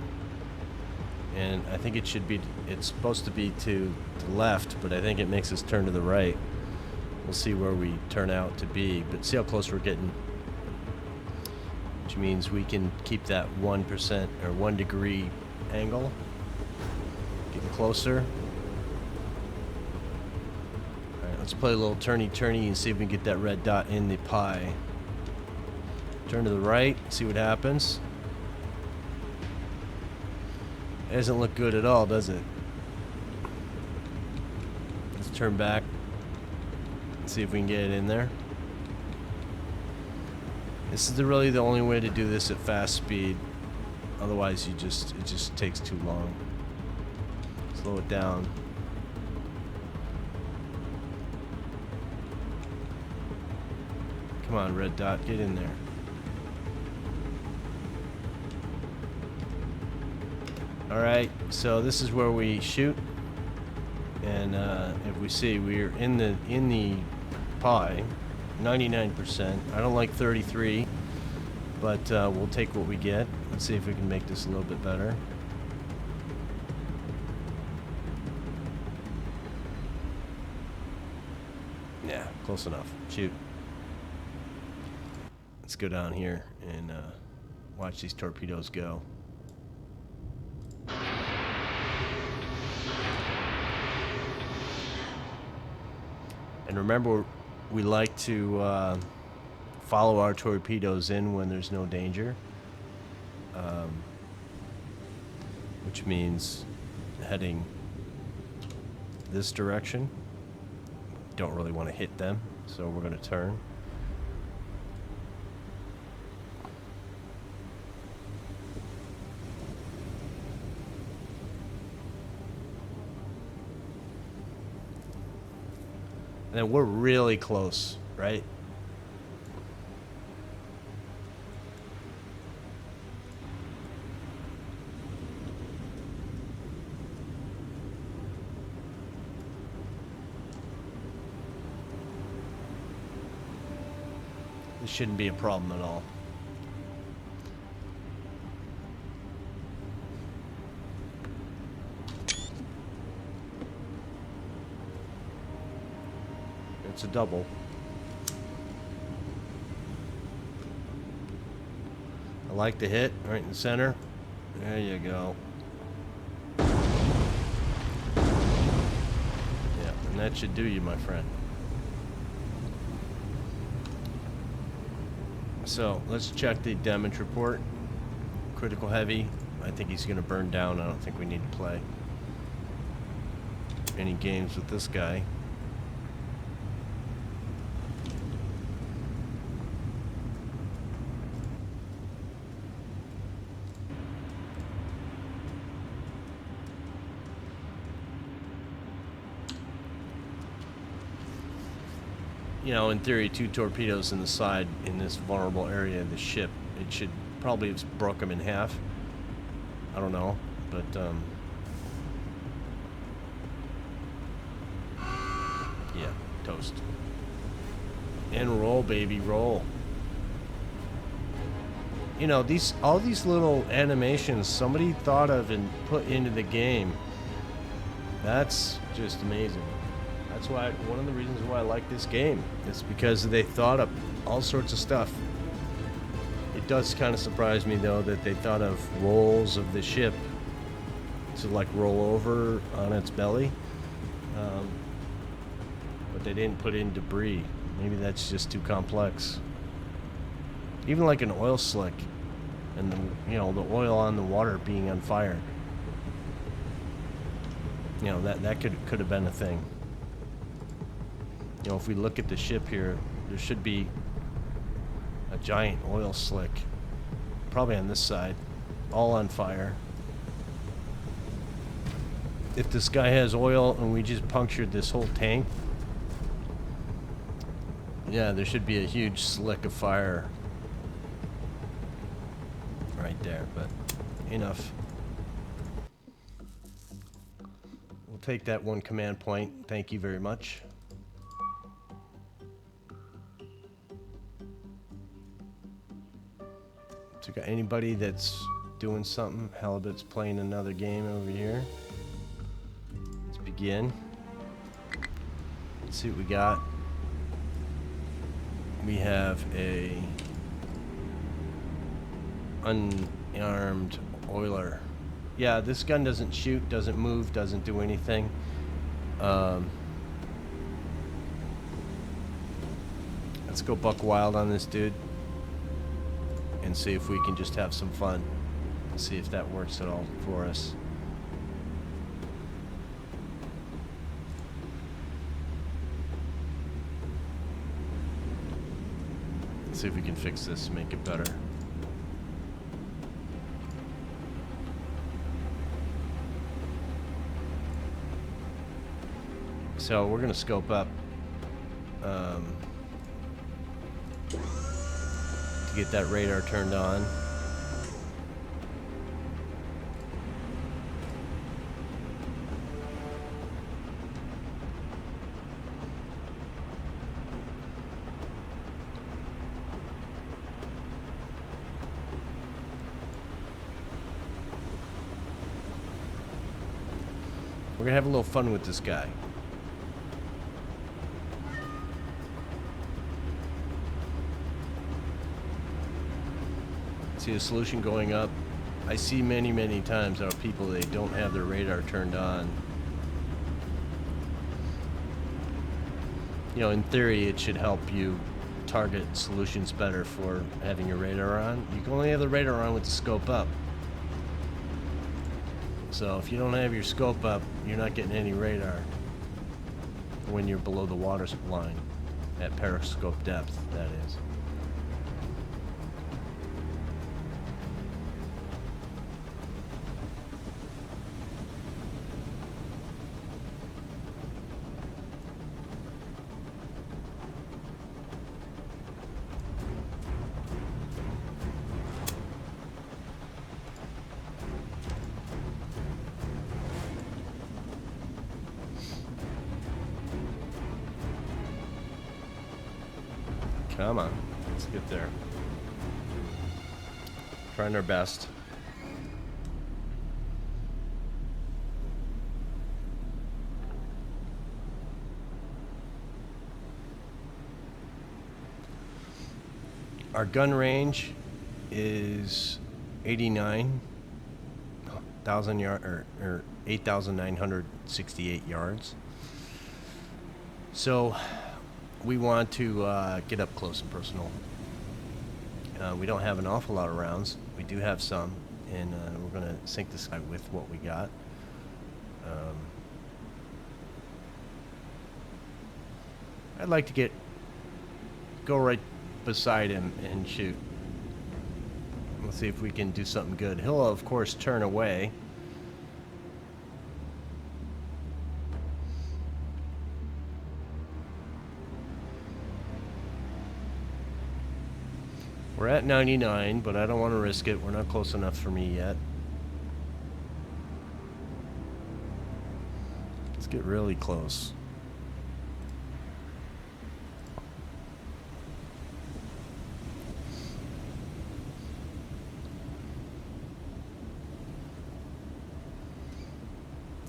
And I think it's supposed to be to the left, but I think it makes us turn to the right. we'll see where we turn out to be. But see how close we're getting. Which means we can keep that 1% or 1 degree angle. Getting closer. Alright, let's play a little turny-turny and see if we can get that red dot in the pie. Turn to the right, see what happens. It doesn't look good at all, does it? Let's turn back and see if we can get it in there. This is really the only way to do this at fast speed. Otherwise, it just takes too long. Slow it down. Come on, red dot, get in there. Alright, so this is where we shoot. And if we see, we're in the pie. 99%. I don't like 33, but we'll take what we get. Let's see if we can make this a little bit better. Yeah, close enough. Shoot. Let's go down here and watch these torpedoes go. And remember, we like to follow our torpedoes in when there's no danger, which means heading this direction. Don't really want to hit them, so we're going to turn. And then we're really close, right? This shouldn't be a problem at all. It's a double. I like the hit right in the center. There you go. Yeah, and that should do you, my friend. So let's check the damage report. Critical heavy. I think he's going to burn down. I don't think we need to play any games with this guy. You know, in theory, 2 torpedoes in the side in this vulnerable area of the ship, it should probably have broke them in half. I don't know, but yeah, toast. And roll, baby, roll. You know, all these little animations somebody thought of and put into the game. That's just amazing. That's why one of the reasons why I like this game is because they thought of all sorts of stuff. It does kind of surprise me though that they thought of rolls of the ship to like roll over on its belly, but they didn't put in debris. Maybe that's just too complex. Even like an oil slick, and the oil on the water being on fire. You know, that could have been a thing. You know, if we look at the ship here, there should be a giant oil slick, probably on this side, all on fire. If this guy has oil and we just punctured this whole tank, yeah, there should be a huge slick of fire right there, but enough. We'll take that 1 command point. Thank you very much. So got anybody that's doing something? Halibut's playing another game over here. Let's begin. Let's see what we got. we have a unarmed oiler. Yeah, this gun doesn't shoot, doesn't move, doesn't do anything. Let's go buck wild on this dude and see if we can just have some fun. See if that works at all for us. Let's see if we can fix this and make it better. So we're gonna scope up to get that radar turned on. We're gonna have a little fun with this guy. See the solution going up. I see many times how people, they don't have their radar turned on. You know, in theory, it should help you target solutions better for having your radar on. You can only have the radar on with the scope up. So if you don't have your scope up, you're not getting any radar when you're below the water line at periscope depth, that is. Come on, let's get there. Trying our best. Our gun range is 89,000 yards, or 8,968 yards. So we want to get up close and personal. We don't have an awful lot of rounds. We do have some, and we're going to sink this guy with what we got. I'd like to go right beside him and shoot. Let's see if we can do something good. He'll, of course, turn away. We're at 99, but I don't want to risk it. We're not close enough for me yet. Let's get really close.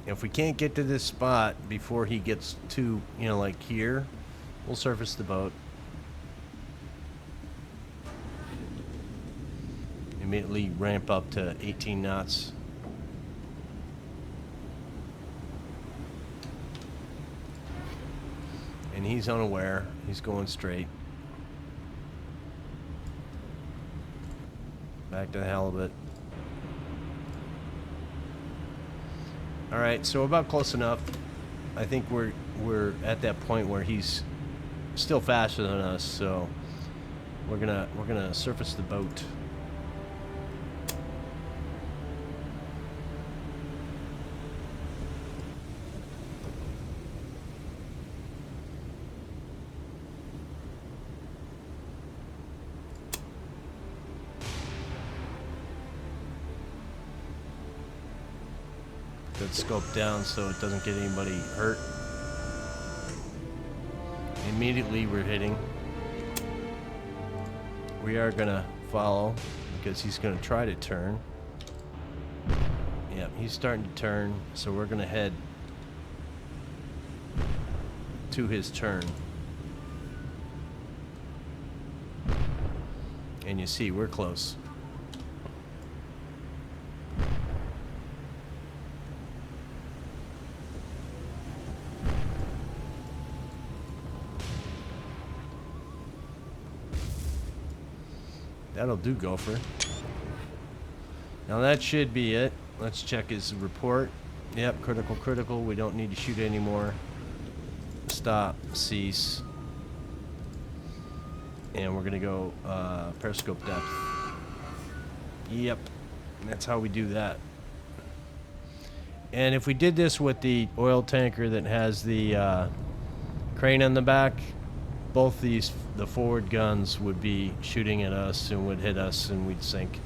If we can't get to this spot before he gets to, you know, like here, we'll surface the boat. Immediately ramp up to 18 knots. And he's unaware. He's going straight. Back to the halibut. Alright, so about close enough. I think we're at that point where he's still faster than us, so we're gonna surface the boat. Good scope down so it doesn't get anybody hurt. Immediately we're hitting. We are gonna follow because he's gonna try to turn. Yep, he's starting to turn, so we're gonna head to his turn. And you see, we're close. That'll do, Gopher. Now that should be it. Let's check his report. Yep, critical, critical. We don't need to shoot anymore. Stop, cease. And we're gonna go periscope depth. Yep, that's how we do that. And if we did this with the oil tanker that has the crane on the back, both the forward guns would be shooting at us and would hit us and we'd sink.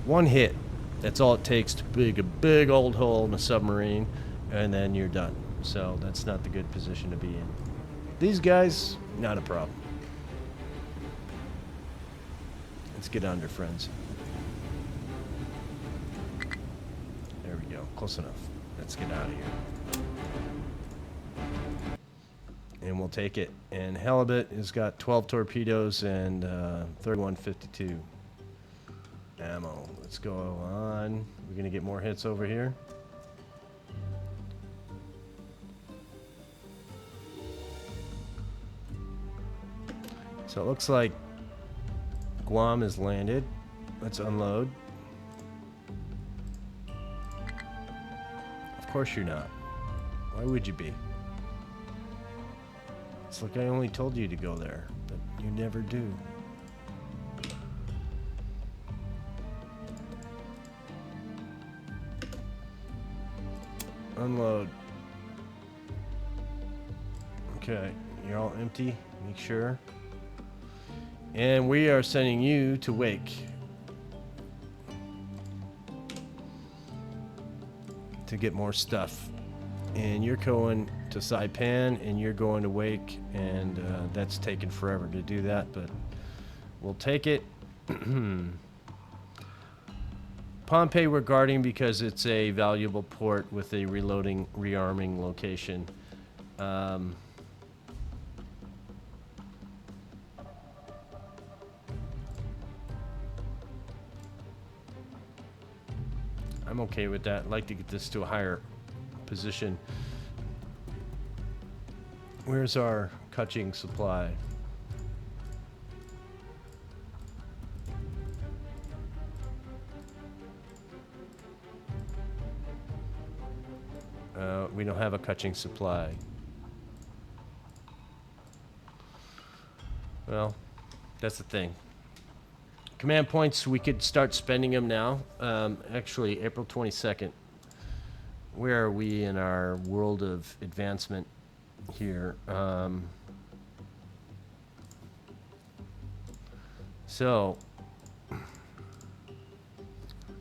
One hit. That's all it takes to dig a big old hole in a submarine, and then you're done. So that's not the good position to be in. These guys, not a problem. Let's get under, friends. There we go. Close enough. Let's get out of here. And we'll take it. And Halibut has got 12 torpedoes and 3152 ammo. Let's go on. We're going to get more hits over here. So it looks like Guam has landed. Let's unload. Of course you're not. Why would you be? It's like I only told you to go there, but you never do. Unload. Okay, you're all empty. Make sure. And we are sending you to Wake to get more stuff. And you're going to Saipan and you're going to Wake, and that's taken forever to do that, but we'll take it. Pohnpei we're guarding because it's a valuable port with a reloading, rearming location. I'm okay with that. I'd like to get this to a higher position. Where's our Kuching supply? We don't have a Kuching supply. Well, that's the thing. Command points, we could start spending them now. Actually, April 22nd. Where are we in our world of advancement here? So,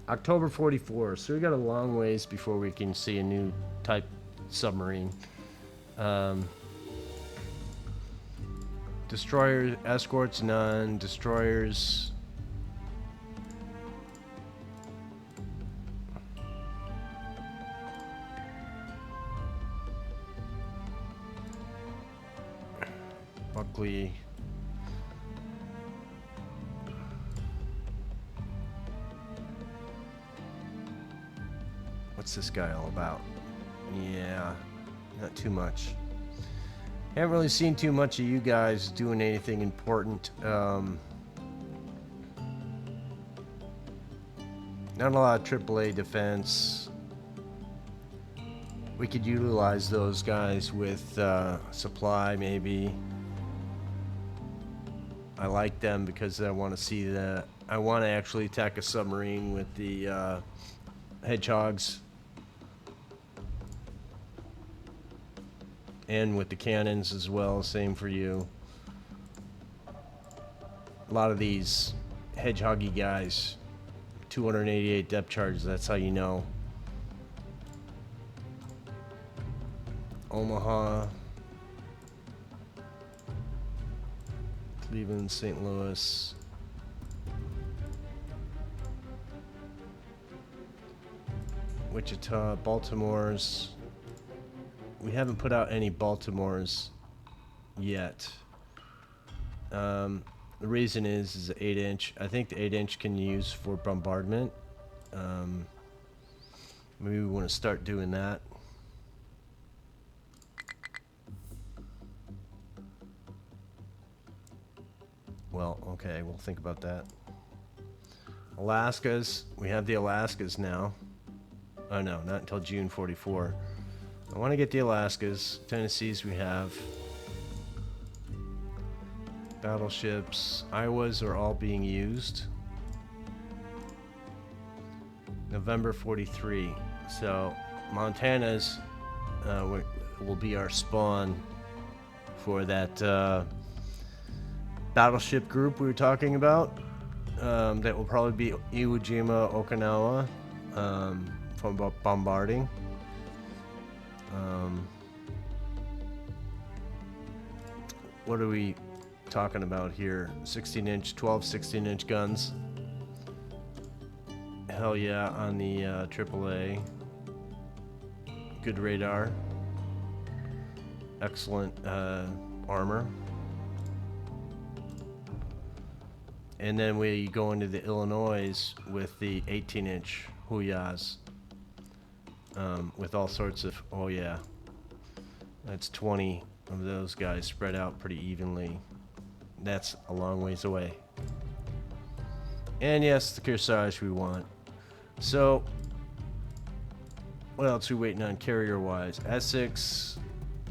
October 44. So we got a long ways before we can see a new type submarine. Destroyer escorts, none. Destroyers. Buckley. What's this guy all about? Yeah, not too much. Haven't really seen too much of you guys doing anything important. Not a lot of AAA defense. We could utilize those guys with supply, maybe. I like them because I want to see the. I want to actually attack a submarine with the hedgehogs and with the cannons as well. Same for you. A lot of these hedgehoggy guys, 288 depth charges. That's how you know. Omaha, Cleveland, St. Louis. Wichita, Baltimore's. We haven't put out any Baltimore's yet. The reason is 8-inch. I think the 8-inch can use for bombardment. Maybe we want to start doing that. Well, okay, we'll think about that. Alaskas, we have the Alaskas now. Oh no, not until June 44. I want to get the Alaskas. Tennessees we have. Battleships. Iowas are all being used. November 43. So Montana's will be our spawn for that battleship group we were talking about. That will probably be Iwo Jima, Okinawa, from bombarding. What are we talking about here? 16-inch, 12, 16-inch guns. Hell yeah, on the AAA. Good radar. Excellent armor. And then we go into the Illinois with the 18-inch Huyas. With all sorts of, oh yeah. That's 20 of those guys spread out pretty evenly. That's a long ways away. And yes, the Kearsarge we want. So, what else are we waiting on carrier-wise? Essex,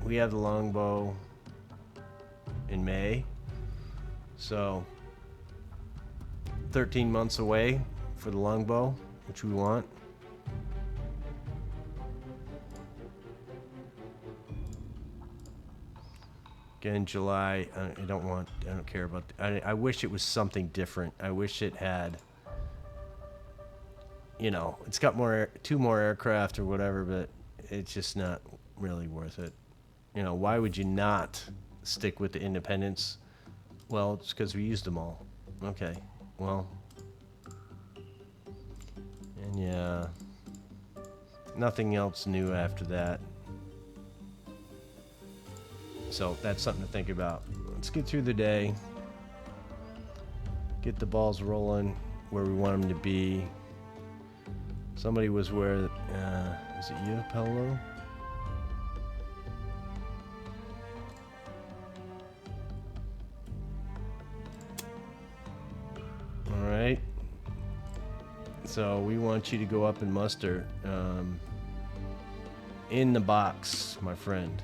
we have the longbow in May. So, 13 months away for the longbow, which we want. Again, July, I don't care about, I wish it was something different. I wish it had, you know, it's got two more aircraft or whatever, but it's just not really worth it. You know, why would you not stick with the Independence? Well, it's because we used them all. Okay, well, and yeah, nothing else new after that. So that's something to think about. Let's get through the day. Get the balls rolling where we want them to be. Somebody was where, is it you, Paolo? All right. So we want you to go up and muster in the box, my friend.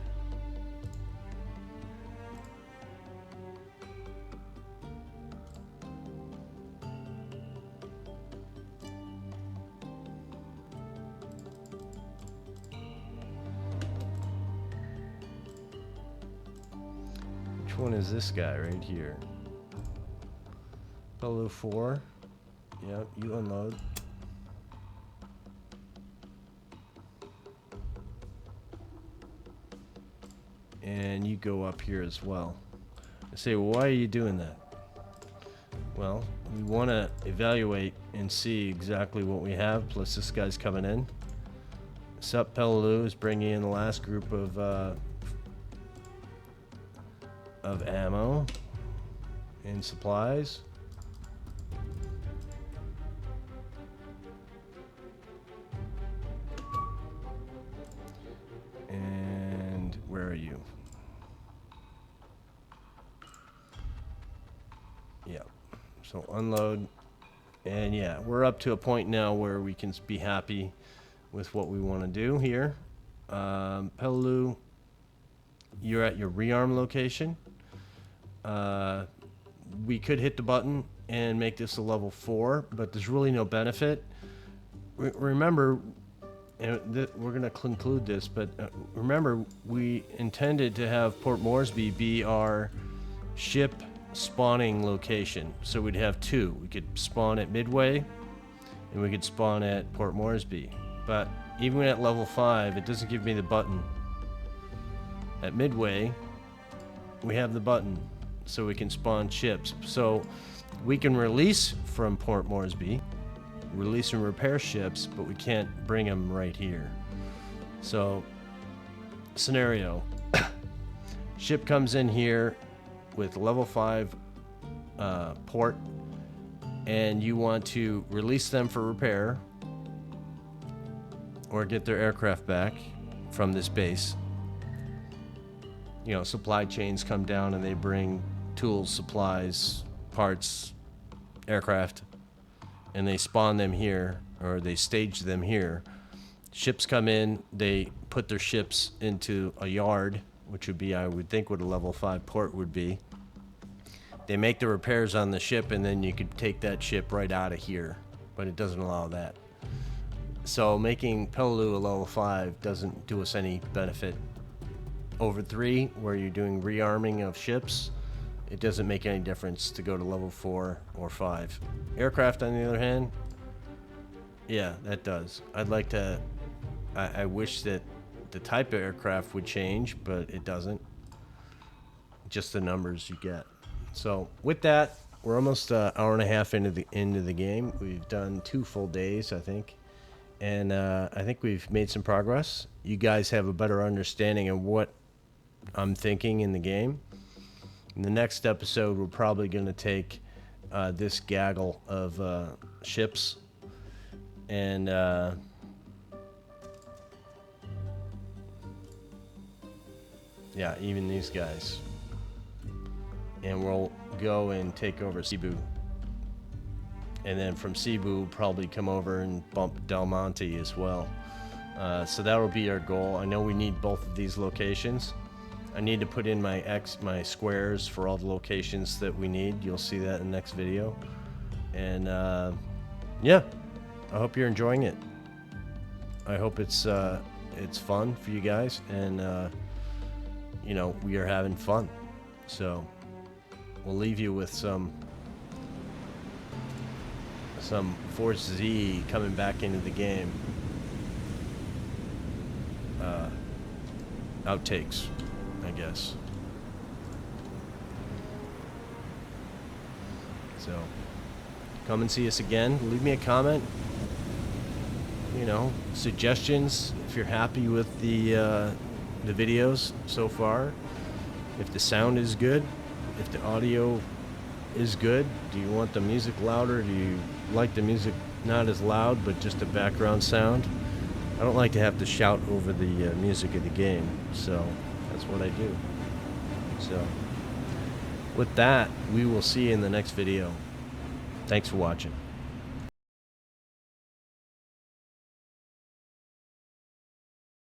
Which one is this guy right here? Polo 4. Yep, you unload. And you go up here as well. I say, well, why are you doing that? Well, we want to evaluate and see exactly what we have, plus this guy's coming in. Sup Pelelu is bringing in the last group of ammo and supplies. And where are you? Yeah. So unload. And yeah, we're up to a point now where we can be happy with what we want to do here. Pelelu, you're at your rearm location. We could hit the button and make this a level 4, but there's really no benefit. Remember, and we're going to conclude this, but remember, we intended to have Port Moresby be our ship spawning location. So we'd have two. We could spawn at Midway, and we could spawn at Port Moresby. But even at level 5, it doesn't give me the button. At Midway, we have the button, so we can spawn ships. So we can release from Port Moresby, release and repair ships, but we can't bring them right here. So, scenario. Ship comes in here with level 5 port, and you want to release them for repair or get their aircraft back from this base. You know, supply chains come down and they bring tools, supplies, parts, aircraft, and they spawn them here, or they stage them here. Ships come in, they put their ships into a yard, which would be, I would think, what a level 5 port would be. They make the repairs on the ship, and then you could take that ship right out of here, but it doesn't allow that. So making Peleliu a level 5 doesn't do us any benefit. Over 3, where you're doing rearming of ships, it doesn't make any difference to go to level 4 or 5. Aircraft, on the other hand, yeah, that does. I'd like to... I wish that the type of aircraft would change, but it doesn't. Just the numbers you get. So with that, we're almost an hour and a half into the game. We've done 2 full days, I think, and I think we've made some progress. You guys have a better understanding of what I'm thinking in the game. In the next episode, we're probably going to take this gaggle of ships and yeah, even these guys. And we'll go and take over Cebu. And then from Cebu, we'll probably come over and bump Del Monte as well. So that'll be our goal. I know we need both of these locations. I need to put in my squares for all the locations that we need. You'll see that in the next video. And yeah, I hope you're enjoying it. I hope it's fun for you guys, and you know, we are having fun. So we'll leave you with some Force Z coming back into the game. Outtakes, I guess. So come and see us again. Leave me a comment. You know, suggestions if you're happy with the videos so far. If the sound is good, if the audio is good. Do you want the music louder? Do you like the music not as loud but just a background sound? I don't like to have to shout over the music of the game, so that's what I do. So with that, we will see you in the next video. Thanks for watching.